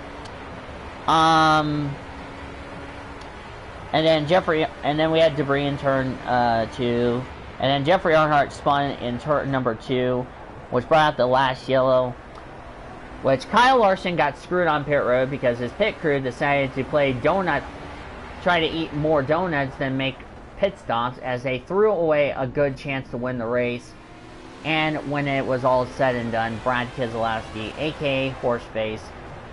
B: And then we had debris in turn 2, and then Jeffrey Earnhardt spun in turn number 2, which brought out the last yellow, which Kyle Larson got screwed on pit road because his pit crew decided to try to eat more donuts than make pit stops, as they threw away a good chance to win the race. And when it was all said and done, Brad Keselowski, aka Horseface,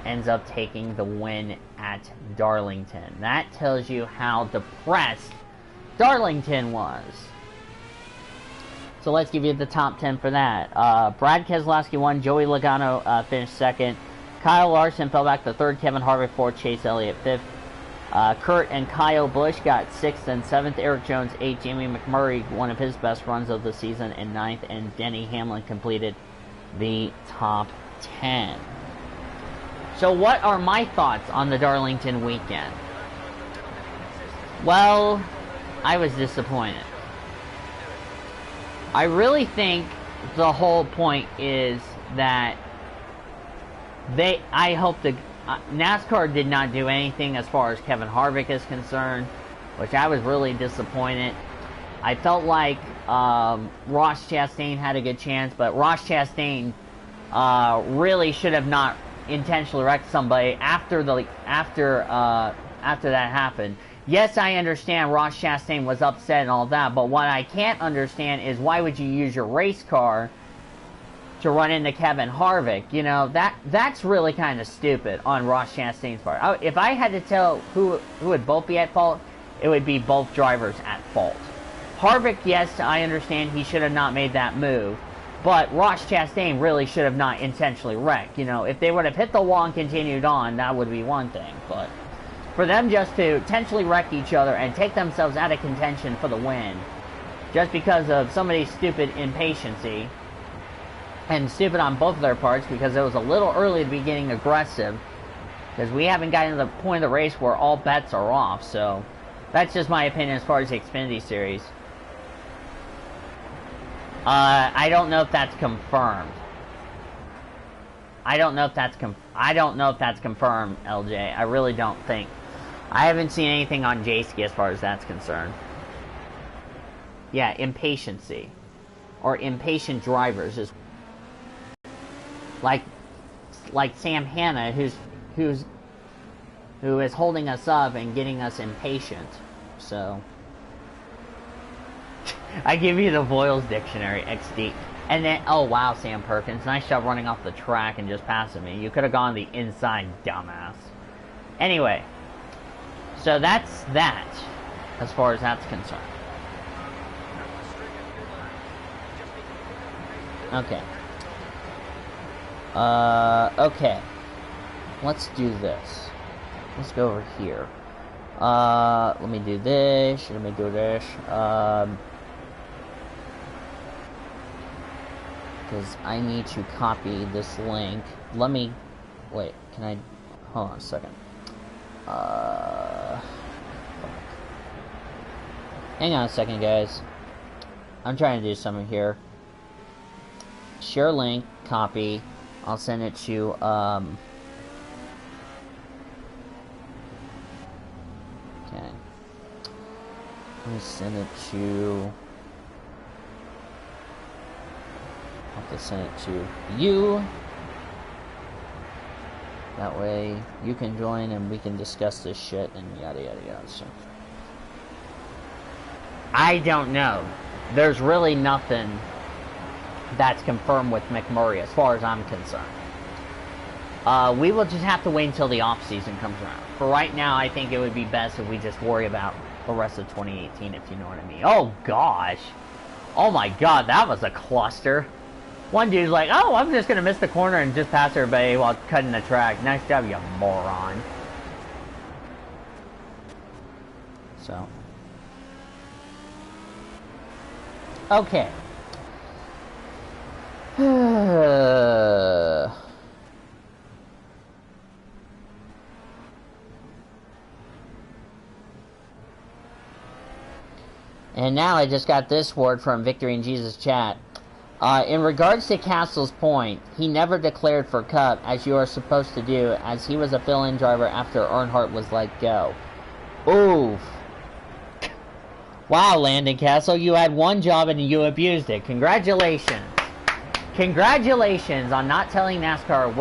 B: ends up taking the win at Darlington. That tells you how depressed Darlington was. So let's give you the top 10 for that. Brad Keselowski won, Joey Logano finished second, Kyle Larson fell back to third, Kevin Harvick fourth, Chase Elliott fifth, Kurt and Kyle Busch got 6th and 7th, Eric Jones 8th, Jamie McMurray, one of his best runs of the season, in 9th, and Denny Hamlin completed the top 10. So what are my thoughts on the Darlington weekend? Well, I was disappointed. I really think the whole point is that NASCAR did not do anything as far as Kevin Harvick is concerned, which I was really disappointed. I felt like Ross Chastain had a good chance, but Ross Chastain really should have not intentionally wrecked somebody after that happened. Yes, I understand Ross Chastain was upset and all that, but what I can't understand is why would you use your race car to run into Kevin Harvick? You know, that's really kind of stupid on Ross Chastain's part. If I had to tell who would both be at fault, it would be both drivers at fault. Harvick, yes, I understand he should have not made that move, but Ross Chastain really should have not intentionally wrecked. You know, if they would have hit the wall and continued on, that would be one thing, but for them just to intentionally wreck each other and take themselves out of contention for the win, just because of somebody's stupid impatiency, and stupid on both of their parts, because it was a little early to be getting aggressive, because we haven't gotten to the point of the race where all bets are off. So that's just my opinion as far as the Xfinity Series. I don't know if that's confirmed. I don't know if that's confirmed, LJ. I really don't think. I haven't seen anything on J-Ski as far as that's concerned. Yeah, impatiency. Or impatient drivers is like Sam Hanna, who is holding us up and getting us impatient. So I give you the Voiles Dictionary, XD. And then, oh wow, Sam Perkins, nice job running off the track and just passing me. You could have gone the inside, dumbass. Anyway, so that's that, as far as that's concerned. Okay. Okay. Let's do this. Let's go over here. Let me do this. Let me do this. Because I need to copy this link. Let me... Wait, can I... Hold on a second. Hang on a second, guys. I'm trying to do something here. Share link, copy. I'll send it to, okay. Let me send it to... I'll have to send it to you. That way you can join and we can discuss this shit and yada yada yada. So I don't know. There's really nothing that's confirmed with McMurray as far as I'm concerned. We will just have to wait until the off season comes around. For right now, I think it would be best if we just worry about the rest of 2018, if you know what I mean. Oh gosh. Oh my god, that was a cluster. One dude's like, oh, I'm just gonna miss the corner and just pass everybody while cutting the track. Nice job, you moron. So. Okay. And now I just got this word from Victory in Jesus chat. In regards to Castle's point, he never declared for Cup, as you are supposed to do, as he was a fill-in driver after Earnhardt was let go. Oof. Wow, Landon Castle, you had one job and you abused it. Congratulations. Congratulations on not telling NASCAR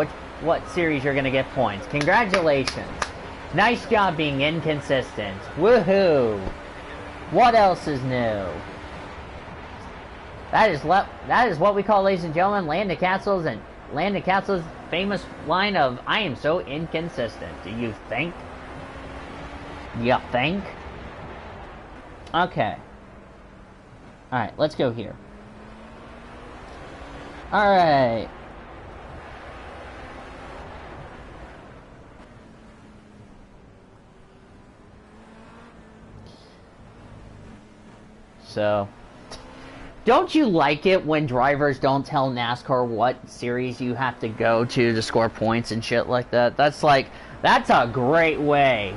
B: what series you're going to get points. Congratulations. Nice job being inconsistent. Woohoo. What else is new? That is what we call, ladies and gentlemen, Landon Castle's famous line of, I am so inconsistent. Do you think? You think? Okay. Alright, let's go here. Alright. So, don't you like it when drivers don't tell NASCAR what series you have to go to score points and shit like that? That's a great way.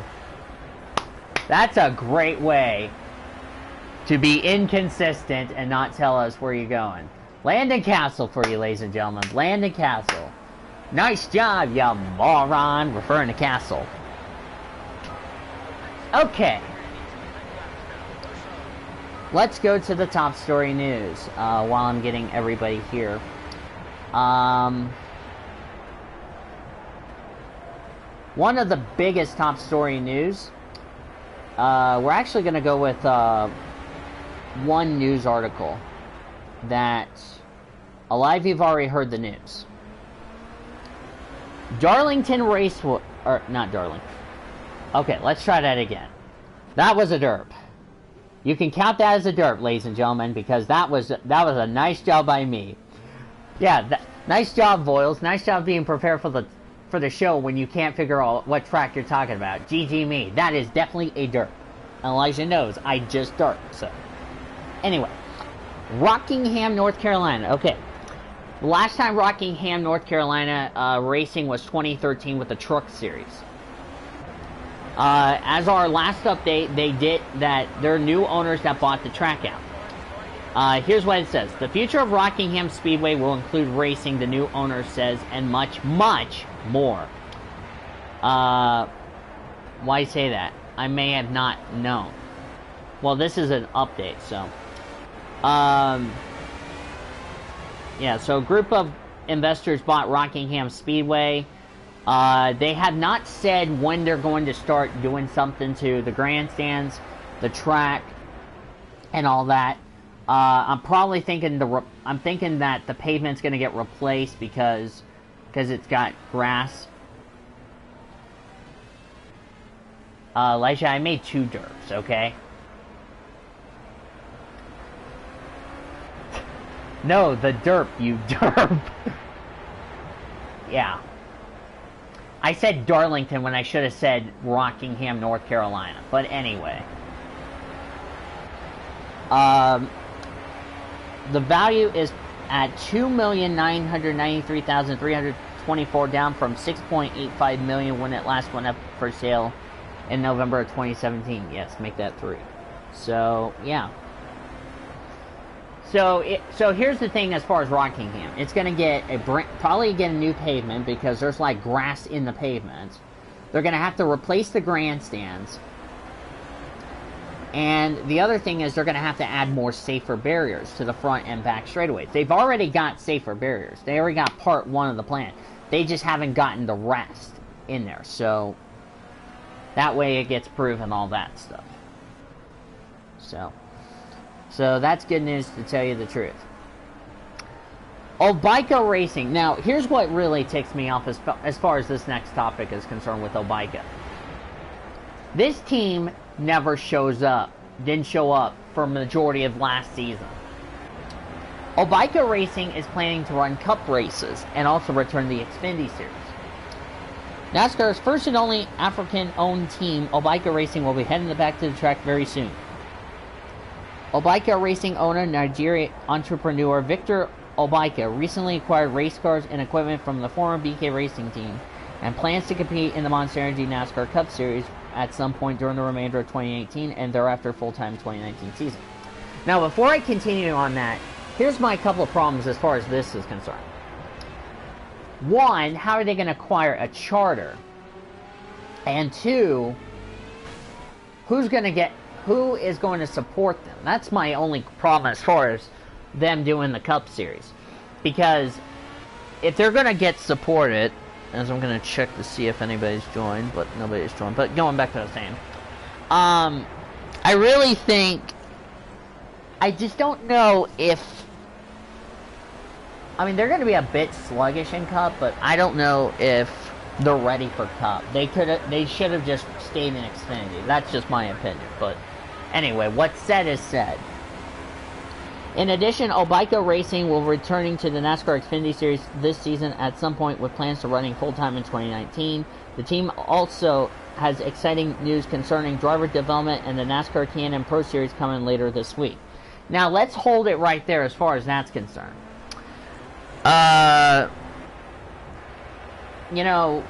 B: That's a great way to be inconsistent and not tell us where you're going. Landon Castle for you, ladies and gentlemen. Landon Castle. Nice job, you moron. Referring to Castle. Okay. Let's go to the top story news while I'm getting everybody here. One of the biggest top story news, we're actually going to go with one news article that a lot of you've already heard the news. Darlington Raceway, or not Darlington. Okay, let's try that again. That was a derp. You can count that as a derp, ladies and gentlemen, because that was a nice job by me. Yeah, nice job, Voiles. Nice job being prepared for the show when you can't figure out what track you're talking about. GG me. That is definitely a derp. Elijah knows I just derp. So, anyway, Rockingham, North Carolina. Okay, the last time Rockingham, North Carolina racing was 2013 with the Truck Series. As our last update, they did that. There are new owners that bought the track out. Here's what it says. The future of Rockingham Speedway will include racing, the new owner says, and much, much more. Why say that? I may have not known. Well, this is an update, so. Yeah, so a group of investors bought Rockingham Speedway. They have not said when they're going to start doing something to the grandstands, the track, and all that. I'm probably thinking I'm thinking that the pavement's going to get replaced because it's got grass. Elijah, I made 2 derps, okay? No, the derp, you derp. Yeah. I said Darlington when I should have said Rockingham, North Carolina. But anyway. The value is at $2,993,324, down from $6.85 million when it last went up for sale in November of 2017. Yes, make that 3. So, yeah. So here's the thing as far as Rockingham. It's going to get probably get a new pavement because there's like grass in the pavement. They're going to have to replace the grandstands. And the other thing is they're going to have to add more safer barriers to the front and back straightaways. They've already got safer barriers. They already got part 1 of the plan. They just haven't gotten the rest in there. So that way it gets proven, all that stuff. So that's good news, to tell you the truth. Obaika Racing. Now, here's what really ticks me off as far as this next topic is concerned with Obaika. This team never shows up, didn't show up for a majority of last season. Obaika Racing is planning to run Cup races and also return the Xfinity Series. NASCAR's first and only African-owned team, Obaika Racing, will be heading back to the track very soon. Obaika Racing owner, Nigerian entrepreneur Victor Obaika, recently acquired race cars and equipment from the former BK Racing team and plans to compete in the Monster Energy NASCAR Cup Series at some point during the remainder of 2018 and thereafter full-time 2019 season. Now, before I continue on that, here's my couple of problems as far as this is concerned. One, how are they going to acquire a charter? And two, who is going to support them? That's my only problem as far as them doing the Cup Series. Because if they're going to get supported, as I'm going to check to see if anybody's joined, but nobody's joined. But going back to what I was saying, I really think, I just don't know if, I mean, they're going to be a bit sluggish in Cup, but I don't know if they're ready for Cup. They should have just stayed in Xfinity. That's just my opinion. But anyway, what's said is said. In addition, Obaika Racing will be returning to the NASCAR Xfinity Series this season at some point with plans to running full-time in 2019. The team also has exciting news concerning driver development and the NASCAR Can-Am Pro Series coming later this week. Now, let's hold it right there as far as that's concerned. You know,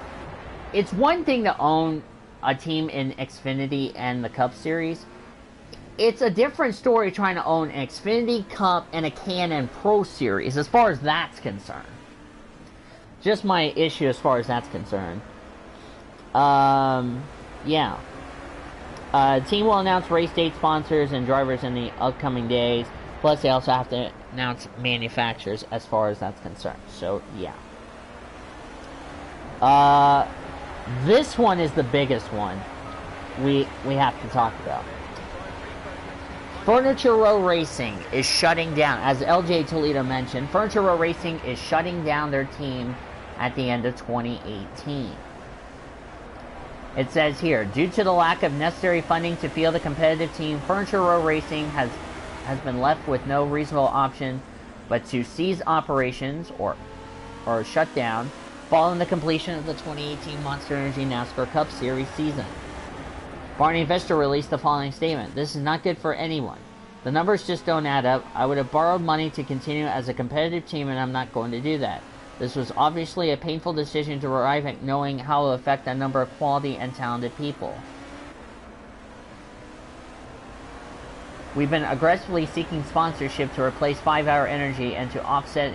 B: it's one thing to own a team in Xfinity and the Cup Series. It's a different story trying to own an Xfinity Cup and a Can-Am Pro Series as far as that's concerned. Just my issue as far as that's concerned. Yeah. The team will announce race date, sponsors, and drivers in the upcoming days. Plus, they also have to announce manufacturers as far as that's concerned. So, yeah. This one is the biggest one we have to talk about. Furniture Row Racing is shutting down, as LJ Toledo mentioned, Furniture Row Racing is shutting down their team at the end of 2018. It says here, due to the lack of necessary funding to field a competitive team, Furniture Row Racing has been left with no reasonable option but to cease operations or shut down following the completion of the 2018 Monster Energy NASCAR Cup Series season. Barney Investor released the following statement. This is not good for anyone. The numbers just don't add up. I would have borrowed money to continue as a competitive team, and I'm not going to do that. This was obviously a painful decision to arrive at, knowing how it will affect a number of quality and talented people. We've been aggressively seeking sponsorship to replace 5-Hour Energy and to offset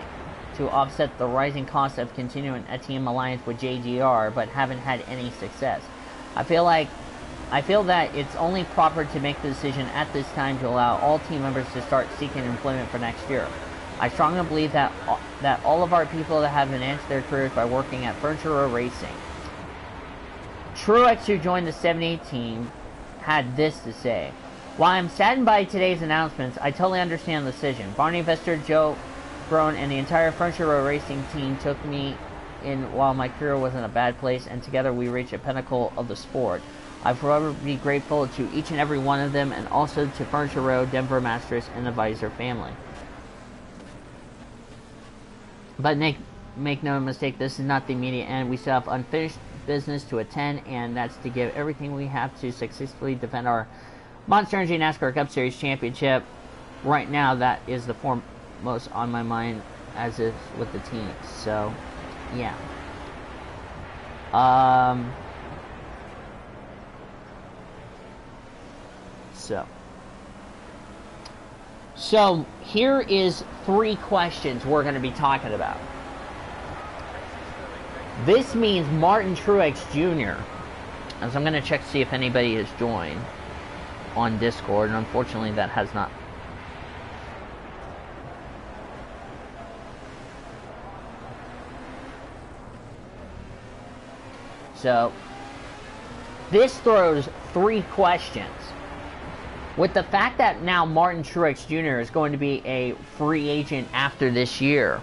B: the rising cost of continuing a team alliance with JGR, but haven't had any success. I feel that it's only proper to make the decision at this time to allow all team members to start seeking employment for next year. I strongly believe that all of our people that have enhanced their careers by working at Furniture Row Racing. Truex, who joined the 78 team, had this to say. While I'm saddened by today's announcements, I totally understand the decision. Barney Investor, Joe Brown, and the entire Furniture Row Racing team took me in while my career was in a bad place, and together we reached a pinnacle of the sport. I forever be grateful to each and every one of them, and also to Furniture Row, Denver Masters, and the Visor family. But make no mistake, this is not the immediate end. We still have unfinished business to attend, and that's to give everything we have to successfully defend our Monster Energy NASCAR Cup Series Championship. Right now, that is the foremost on my mind, as is with the team. So, yeah. So here is 3 questions we're going to be talking about. This means Martin Truex Jr., as I'm going to check to see if anybody has joined on Discord, and unfortunately that has not. So this throws 3 questions. With the fact that now Martin Truex Jr. is going to be a free agent after this year,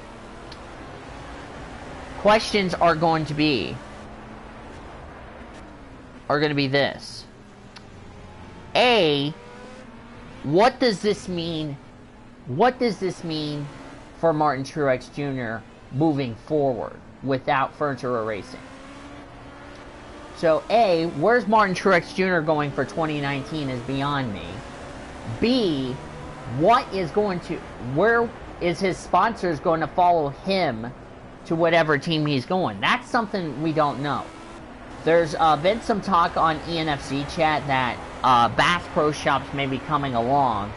B: questions are going to be this. A, what does this mean? What does this mean for Martin Truex Jr. moving forward without further racing. So A, where's Martin Truex Jr. going for 2019 is beyond me. B, where is his sponsors going to follow him to whatever team he's going? That's something we don't know. There's been some talk on ENFC chat that Bass Pro Shops may be coming along,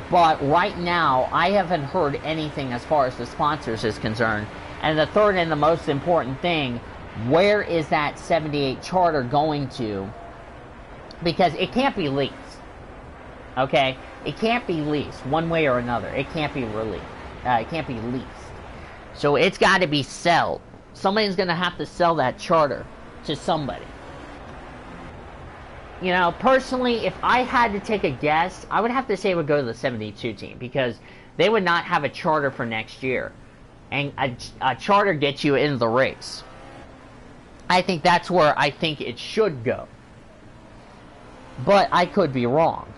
B: but right now I haven't heard anything as far as the sponsors is concerned. And the third and the most important thing, where is that 78 charter going to? Because it can't be leased. Okay? It can't be leased one way or another. It can't be released. It can't be leased. So it's got to be sold. Somebody's going to have to sell that charter to somebody. You know, personally, if I had to take a guess, I would have to say it would go to the 72 team, because they would not have a charter for next year. And a charter gets you into the race. I think that's where I think it should go. But I could be wrong.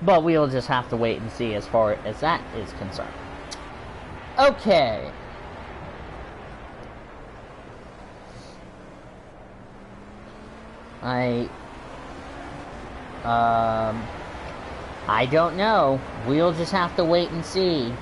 B: But we'll just have to wait and see as far as that is concerned. Okay. I don't know. We'll just have to wait and see.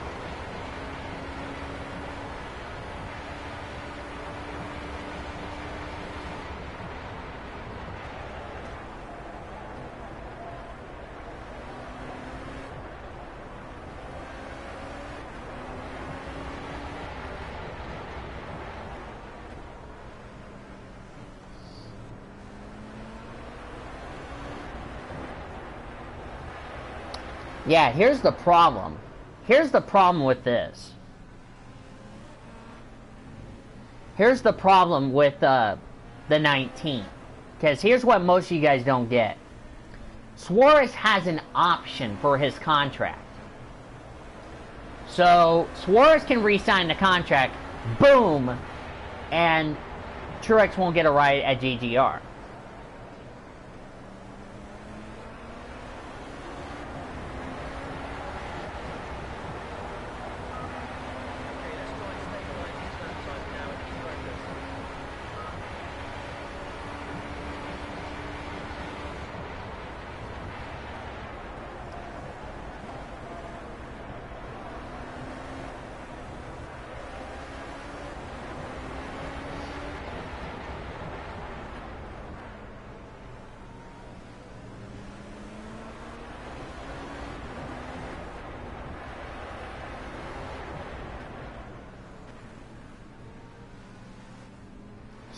B: Yeah, here's the problem. Here's the problem with this. Here's the problem with the 19. Because here's what most of you guys don't get. Suarez has an option for his contract. So, Suarez can re-sign the contract, boom, and Truex won't get a ride at GGR.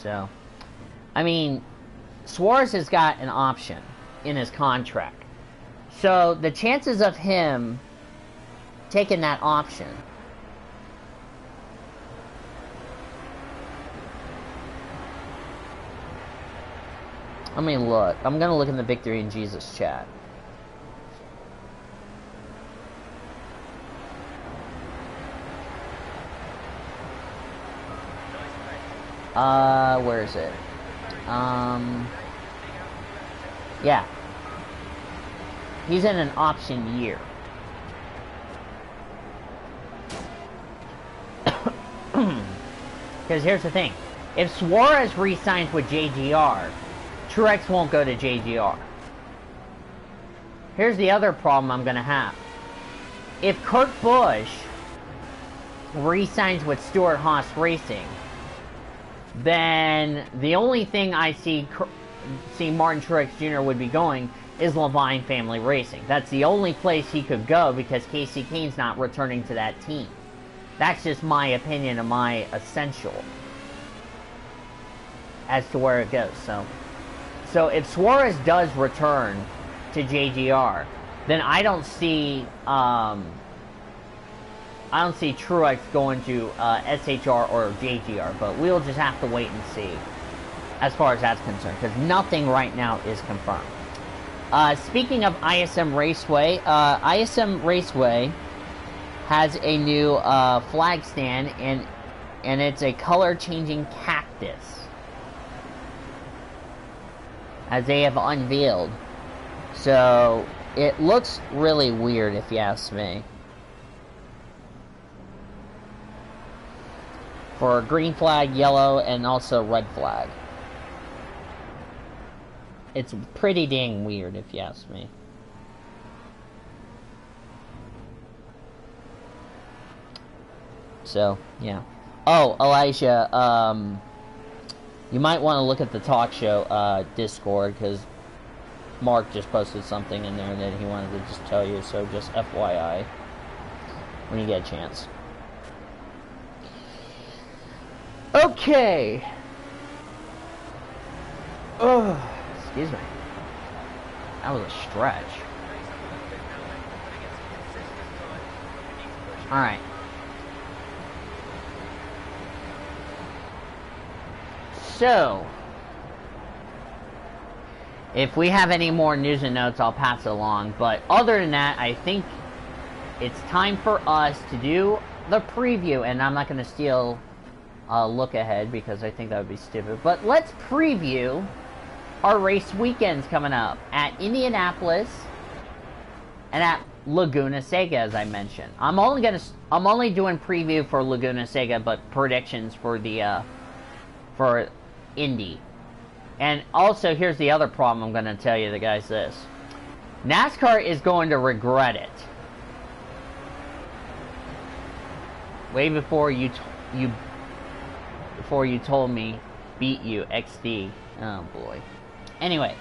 B: So, I mean, Suarez has got an option in his contract. So, the chances of him taking that option, let me look. I'm going to look in the Victory in Jesus chat. Where is it? Yeah. He's in an option year. Because here's the thing. If Suarez re-signs with JGR, Truex won't go to JGR. Here's the other problem I'm going to have. If Kurt Busch re-signs with Stewart-Haas Racing, then the only thing I see Martin Truex Jr. would be going is Levine Family Racing. That's the only place he could go, because Casey Kane's not returning to that team. That's just my opinion and my essential as to where it goes. So if Suarez does return to JGR, then I don't see Truex going to SHR or JGR, but we'll just have to wait and see as far as that's concerned, because nothing right now is confirmed. Speaking of ISM Raceway, ISM Raceway has a new flag stand, and it's a color-changing cactus, as they have unveiled. So, it looks really weird, if you ask me. for green flag, yellow, and also red flag. It's pretty dang weird, if you ask me. So, yeah. Oh, Elijah, you might want to look at the talk show Discord, because Mark just posted something in there that he wanted to just tell you, so just FYI when you get a chance. Okay. Oh, excuse me. That was a stretch. Alright. So, if we have any more news and notes, I'll pass it along. But other than that, I think it's time for us to do the preview. And I'm not going to steal a look ahead because I think that would be stupid. But let's preview our race weekends coming up at Indianapolis and at Laguna Seca, as I mentioned. I'm only doing preview for Laguna Seca, but predictions for the for Indy. And also, here's the other problem I'm going to tell you, the guys, this. NASCAR is going to regret it. Way before you told me, beat you, XD. Oh, boy. Anyway.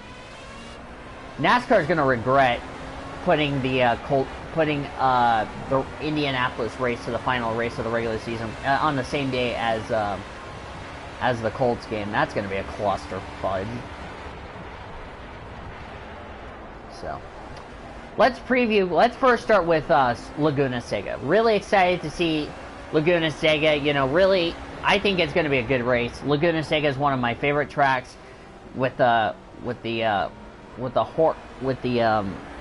B: NASCAR is going to regret putting the Indianapolis race to the final race of the regular season on the same day as the Colts game. That's going to be a cluster fudge. So, let's preview. Let's first start with Laguna Seca. Really excited to see Laguna Seca. You know, really, I think it's going to be a good race. Laguna Seca is one of my favorite tracks with the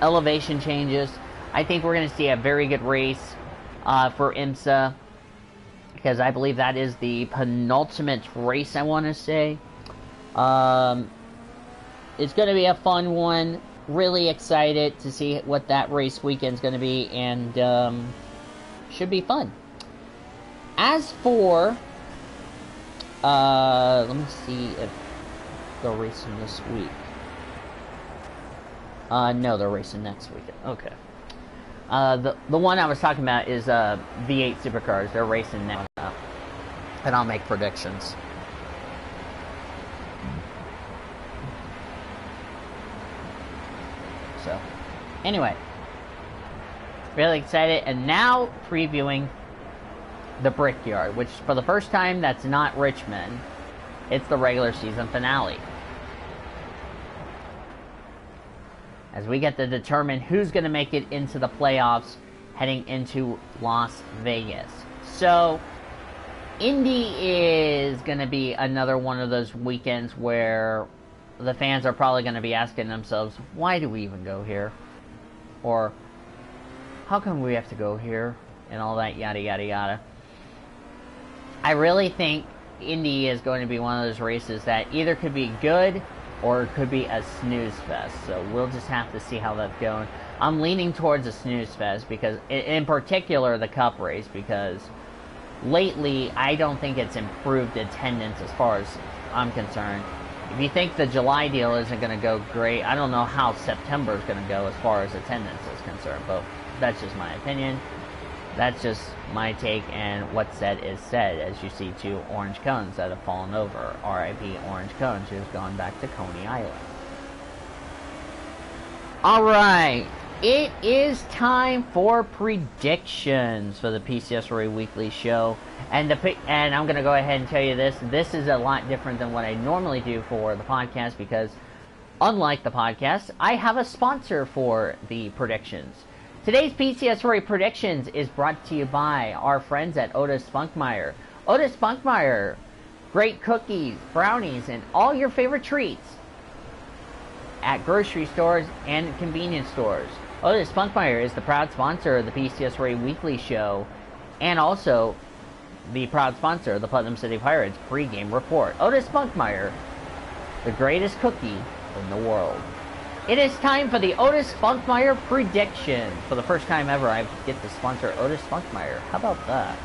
B: elevation changes. I think we're going to see a very good race for IMSA, because I believe that is the penultimate race, I want to say. It's going to be a fun one. Really excited to see what that race weekend's going to be, and should be fun. As for, let me see if they're racing this week. No, they're racing next weekend. Okay. The one I was talking about is V8 Supercars. They're racing now, and I'll make predictions. So, anyway, really excited, and now previewing the Brickyard, which for the first time, that's not Richmond. It's the regular season finale, as we get to determine who's going to make it into the playoffs heading into Las Vegas. So, Indy is going to be another one of those weekends where the fans are probably going to be asking themselves, why do we even go here? Or, how come we have to go here? And all that yada yada yada. I really think Indy is going to be one of those races that either could be good or it could be a snooze fest. So we'll just have to see how that's going. I'm leaning towards a snooze fest, because, in particular, the Cup race, because lately I don't think it's improved attendance as far as I'm concerned. If you think the July deal isn't going to go great, I don't know how September is going to go as far as attendance is concerned. But that's just my opinion. That's just my take, and what's said is said, as you see two orange cones that have fallen over. R.I.P. Orange Cones, who's gone back to Coney Island. Alright, it is time for predictions for the PCSRA Weekly Show. And I'm going to go ahead and tell you this. This is a lot different than what I normally do for the podcast, because unlike the podcast, I have a sponsor for the predictions. Today's PCSRA Predictions is brought to you by our friends at Otis Spunkmeyer. Otis Spunkmeyer, great cookies, brownies, and all your favorite treats at grocery stores and convenience stores. Otis Spunkmeyer is the proud sponsor of the PCSRA Weekly Show, and also the proud sponsor of the Putnam City Pirates pregame report. Otis Spunkmeyer, the greatest cookie in the world. It is time for the Otis Spunkmeyer prediction. For the first time ever, I get to sponsor Otis Spunkmeyer. How about that?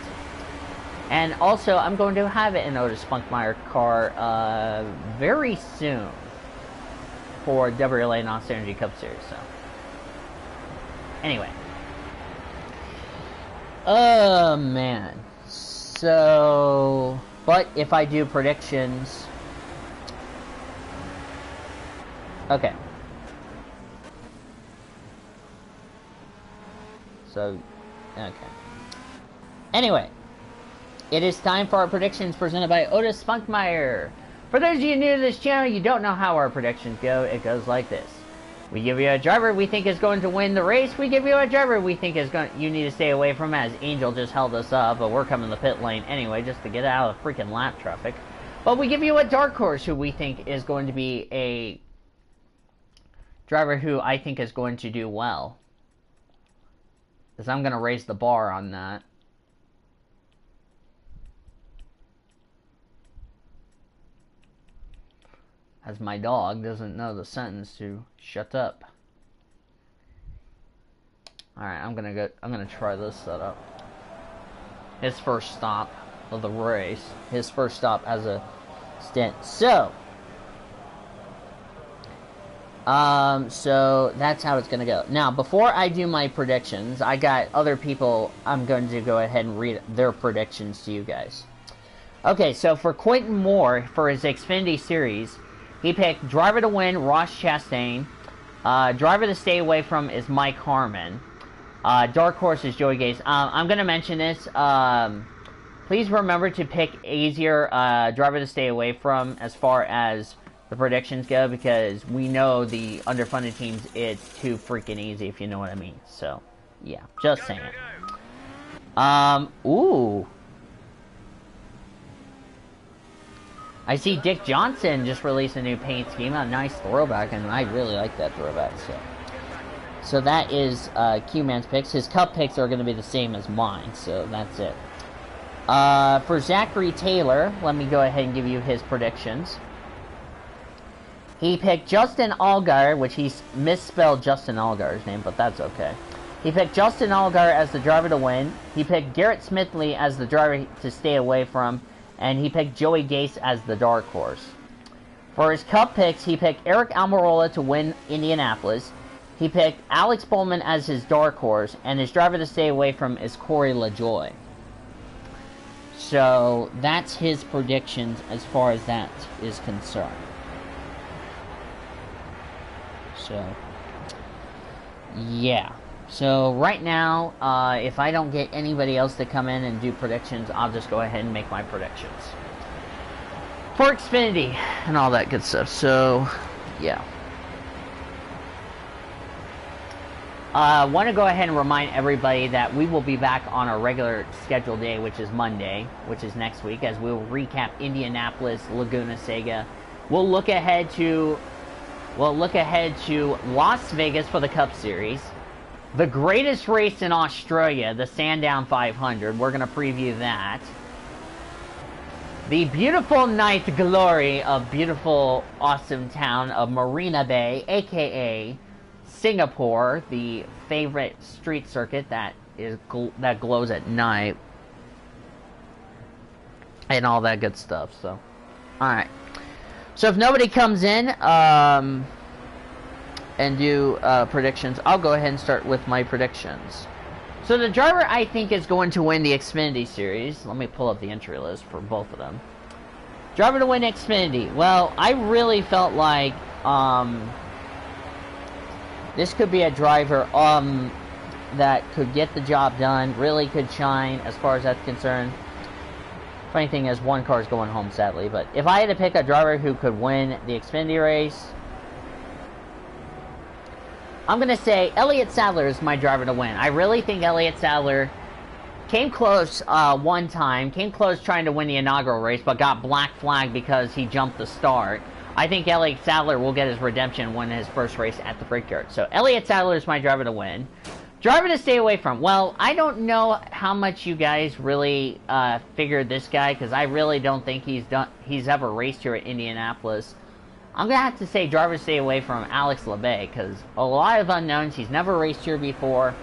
B: And also, I'm going to have an Otis Spunkmeyer car very soon for WLA Knox Energy Cup Series. So, anyway. Oh, man. So, but if I do predictions... Okay. So, okay. Anyway, it is time for our predictions presented by Otis Spunkmeyer. For those of you new to this channel, you don't know how our predictions go. It goes like this. We give you a driver we think is going to win the race. We give you a driver we think is going you need to stay away from, as Angel just held us up, but we're coming to the pit lane anyway just to get out of freaking lap traffic. But we give you a dark horse who we think is going to be a driver who I think is going to do well. Because I'm going to raise the bar on that. As my dog doesn't know the sentence to shut up. Alright, I'm gonna try this setup. His first stop of the race. His first stop as a stint. So that's how it's gonna go. Now, before I do my predictions, I got other people I'm going to go ahead and read their predictions to you guys. Okay, so for Quentin Moore, for his Xfinity Series, he picked driver to win, Ross Chastain. Driver to stay away from is Mike Harmon. Dark horse is Joey Gase. I'm going to mention this. Please remember to pick easier driver to stay away from as far as the predictions go, because we know the underfunded teams, it's too freaking easy, if you know what I mean. So, yeah, just saying. Ooh. I see Dick Johnson just released a new paint scheme, a nice throwback, and I really like that throwback. So that is Q-Man's picks. His Cup picks are going to be the same as mine, so that's it. For Zachary Taylor, let me go ahead and give you his predictions. He picked Justin Allgaier, which he misspelled Justin Allgaier's name, but that's okay. He picked Justin Allgaier as the driver to win. He picked Garrett Smithley as the driver to stay away from. And he picked Joey Gase as the dark horse. For his Cup picks, he picked Eric Almirola to win Indianapolis. He picked Alex Bowman as his dark horse, and his driver to stay away from is Corey LaJoie. So that's his predictions as far as that is concerned. So, yeah. So right now, if I don't get anybody else to come in and do predictions, I'll just go ahead and make my predictions for Xfinity and all that good stuff. So, yeah. I want to go ahead and remind everybody that we will be back on our regular scheduled day, which is Monday, which is next week, as we will recap Indianapolis, Laguna Seca. We'll look ahead to Las Vegas for the Cup Series. The greatest race in Australia, the Sandown 500. We're going to preview that. The beautiful ninth glory of beautiful, awesome town of Marina Bay, a.k.a. Singapore, the favorite street circuit that glows at night. And all that good stuff, so. Alright. So if nobody comes in, and do predictions, I'll go ahead and start with my predictions. So the driver I think is going to win the Xfinity Series, let me pull up the entry list for both of them. Driver to win Xfinity. Well, I really felt like this could be a driver that could get the job done, really could shine as far as that's concerned. Funny thing is, one car is going home, sadly, but if I had to pick a driver who could win the Xfinity race, I'm going to say Elliott Sadler is my driver to win. I really think Elliott Sadler came close one time, came close trying to win the inaugural race, but got black flagged because he jumped the start. I think Elliott Sadler will get his redemption and win his first race at the Brickyard. So Elliott Sadler is my driver to win. Driver to stay away from. Well, I don't know how much you guys really figured this guy, because I really don't think he's ever raced here at Indianapolis. I'm going to have to say driver to stay away from Alex LeBay, because a lot of unknowns. He's never raced here before.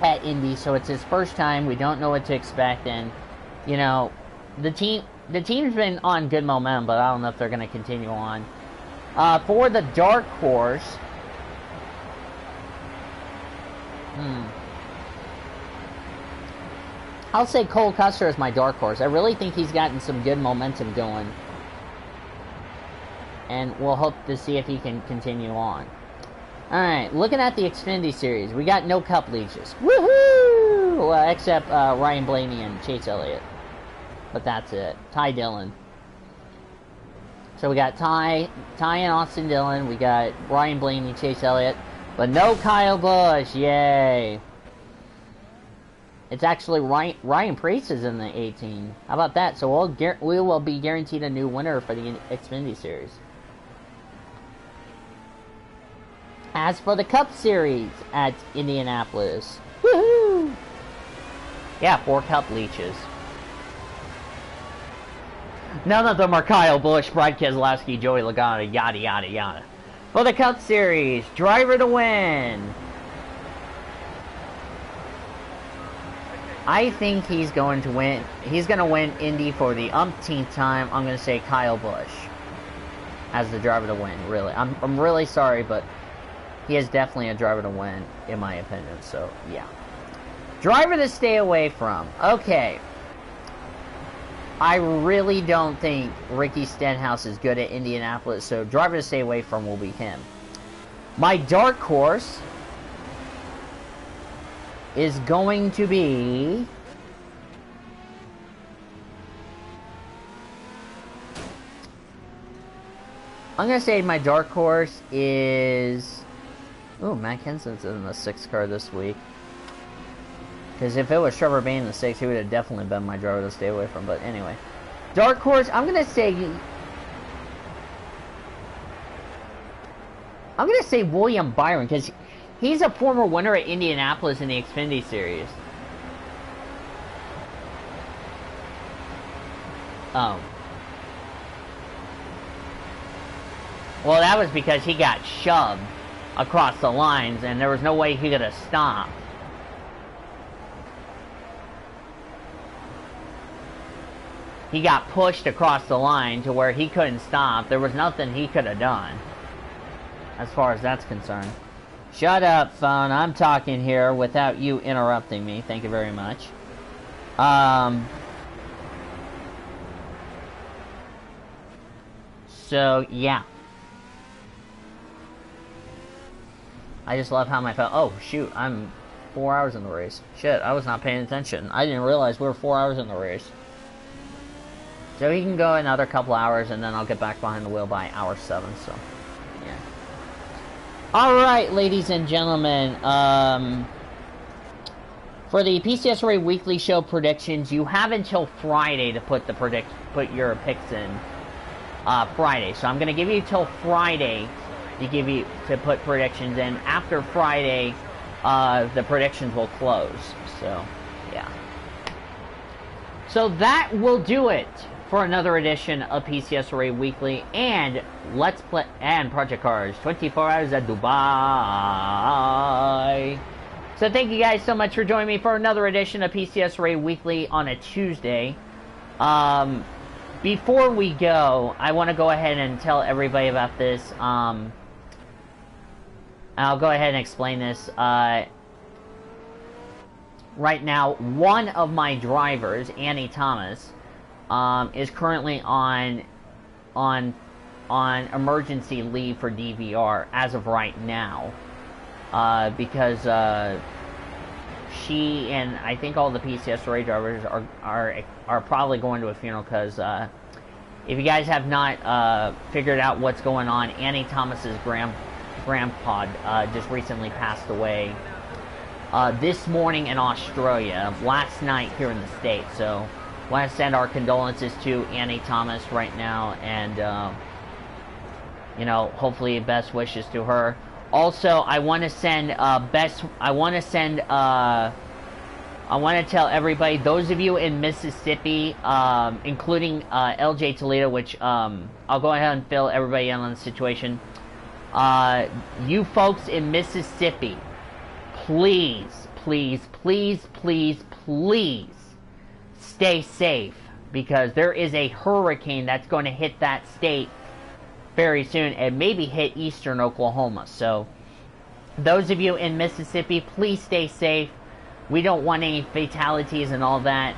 B: at Indy, so it's his first time. We don't know what to expect, and you know, the team's been on good momentum, but I don't know if they're going to continue on. For the dark horse, I'll say Cole Custer is my dark horse. I really think he's gotten some good momentum going, and we'll hope to see if he can continue on. Alright, looking at the Xfinity Series, we got no Cup leeches. Woohoo! Well, except Ryan Blaney and Chase Elliott. But that's it. Ty Dillon. So we got Ty and Austin Dillon. We got Ryan Blaney, Chase Elliott. But no Kyle Busch. Yay. It's actually Ryan Preece is in the 18. How about that? So we will be guaranteed a new winner for the Xfinity Series. As for the Cup Series at Indianapolis, woohoo! Yeah, 4 Cup leeches. None of them are Kyle Busch, Brad Keselowski, Joey Logano, yada yada yada. For the Cup Series, driver to win. I think he's going to win. He's going to win Indy for the umpteenth time. I'm going to say Kyle Busch as the driver to win. Really, I'm really sorry, but he is definitely a driver to win, in my opinion, so, yeah. Driver to stay away from. Okay. I really don't think Ricky Stenhouse is good at Indianapolis, so driver to stay away from will be him. My dark horse is going to be... I'm going to say my dark horse is... Ooh, Matt Kenseth's in the 6th car this week. Because if it was Trevor Bayne in the 6th, he would have definitely been my driver to stay away from. But anyway. Dark horse, I'm going to say William Byron, because he's a former winner at Indianapolis in the Xfinity Series. Oh. Well, that was because he got shoved across the lines, and there was no way he could have stopped. He got pushed across the line to where he couldn't stop. There was nothing he could have done, as far as that's concerned. Shut up, phone. I'm talking here without you interrupting me. Thank you very much. So, yeah. I just love how my phone... Oh, shoot. I'm 4 hours in the race. Shit, I was not paying attention. I didn't realize we were 4 hours in the race. So he can go another couple hours, and then I'll get back behind the wheel by hour 7, so... Yeah. Alright, ladies and gentlemen. For the PCSRA Weekly Show predictions, you have until Friday to put your picks in. Friday. So I'm going to give you till Friday to put predictions in. After Friday, the predictions will close. So, yeah. So that will do it for another edition of PCSRA Weekly and Let's Play and Project Cars 24 Hours at Dubai. So thank you guys so much for joining me for another edition of PCSRA Weekly on a Tuesday. Before we go, I want to go ahead and tell everybody about this. I'll go ahead and explain this. Right now, one of my drivers, Annie Thomas, is currently on emergency leave for DVR as of right now, because she and I think all the PCSRA drivers are probably going to a funeral. Because if you guys have not figured out what's going on, Annie Thomas's grandpa just recently passed away this morning in Australia, last night here in the States. So I want to send our condolences to Annie Thomas right now, and you know, hopefully best wishes to her. Also, I want to tell everybody, those of you in Mississippi, including LJ Toledo, which I'll go ahead and fill everybody in on the situation. You folks in Mississippi, please please, please, please, please stay safe, because there is a hurricane that's going to hit that state very soon and maybe hit eastern Oklahoma. So those of you in Mississippi, please stay safe. We don't want any fatalities and all that,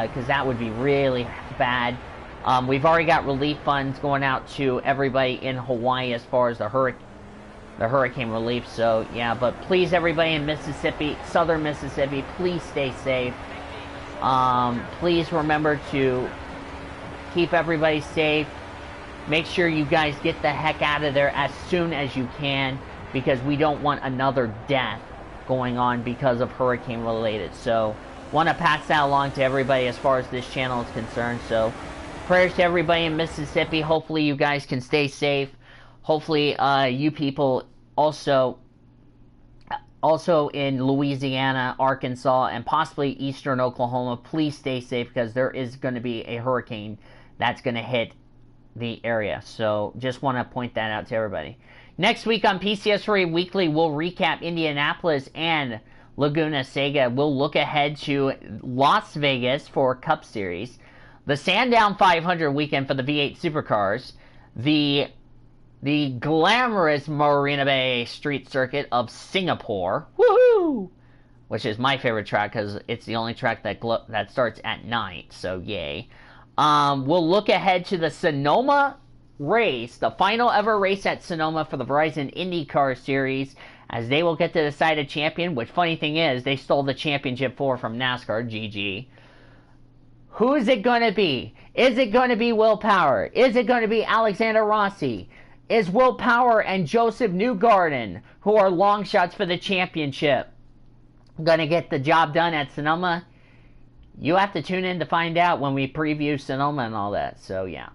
B: because that would be really bad. We've already got relief funds going out to everybody in Hawaii as far as the hurricane relief. So yeah, but please, everybody in Mississippi, southern Mississippi, please stay safe. Please remember to keep everybody safe. Make sure you guys get the heck out of there as soon as you can, because we don't want another death going on because of hurricane related. So want to pass that along to everybody as far as this channel is concerned. So prayers to everybody in Mississippi. Hopefully you guys can stay safe. Hopefully you people also in Louisiana, Arkansas, and possibly eastern Oklahoma, please stay safe, because there is going to be a hurricane that's going to hit the area. So just want to point that out to everybody. Next week on PCSRA Weekly, we'll recap Indianapolis and Laguna Seca. We'll look ahead to Las Vegas for Cup Series, the Sandown 500 weekend for the V8 Supercars, the glamorous Marina Bay Street Circuit of Singapore, woohoo! Which is my favorite track because it's the only track that starts at night. So yay! We'll look ahead to the Sonoma race, the final ever race at Sonoma for the Verizon IndyCar Series, as they will get to decide a champion. Which, funny thing is, they stole the championship from NASCAR. GG. Who is it going to be? Is it going to be Will Power? Is it going to be Alexander Rossi? Is Will Power and Joseph Newgarden, who are long shots for the championship, going to get the job done at Sonoma? You have to tune in to find out when we preview Sonoma and all that. So yeah,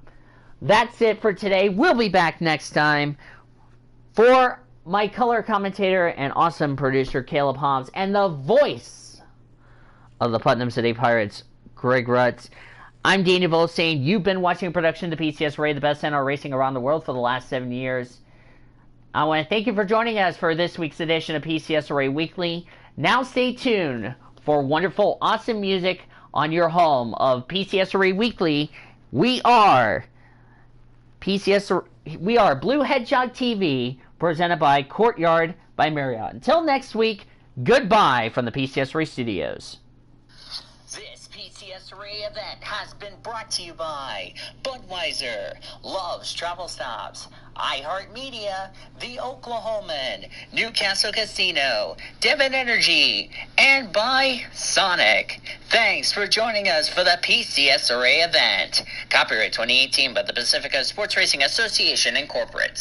B: that's it for today. We'll be back next time. For my color commentator and awesome producer Caleb Hobbs, and the voice of the Putnam City Pirates, Greg Rutz, I'm Dean DeVoe saying you've been watching a production of the PCSRA, the best NR racing around the world for the last 7 years. I want to thank you for joining us for this week's edition of PCSRA Weekly. Now stay tuned for wonderful, awesome music on your home of PCSRA Weekly. We are Blue Hedgehog TV, presented by Courtyard by Marriott. Until next week, goodbye from the PCSRA studios.
A: This PCSRA event has been brought to you by Budweiser, Love's Travel Stops, iHeartMedia, The Oklahoman, Newcastle Casino, Devon Energy, and by Sonic. Thanks for joining us for the PCSRA event. Copyright 2018 by the Pacifica Sports Racing Association, Incorporated.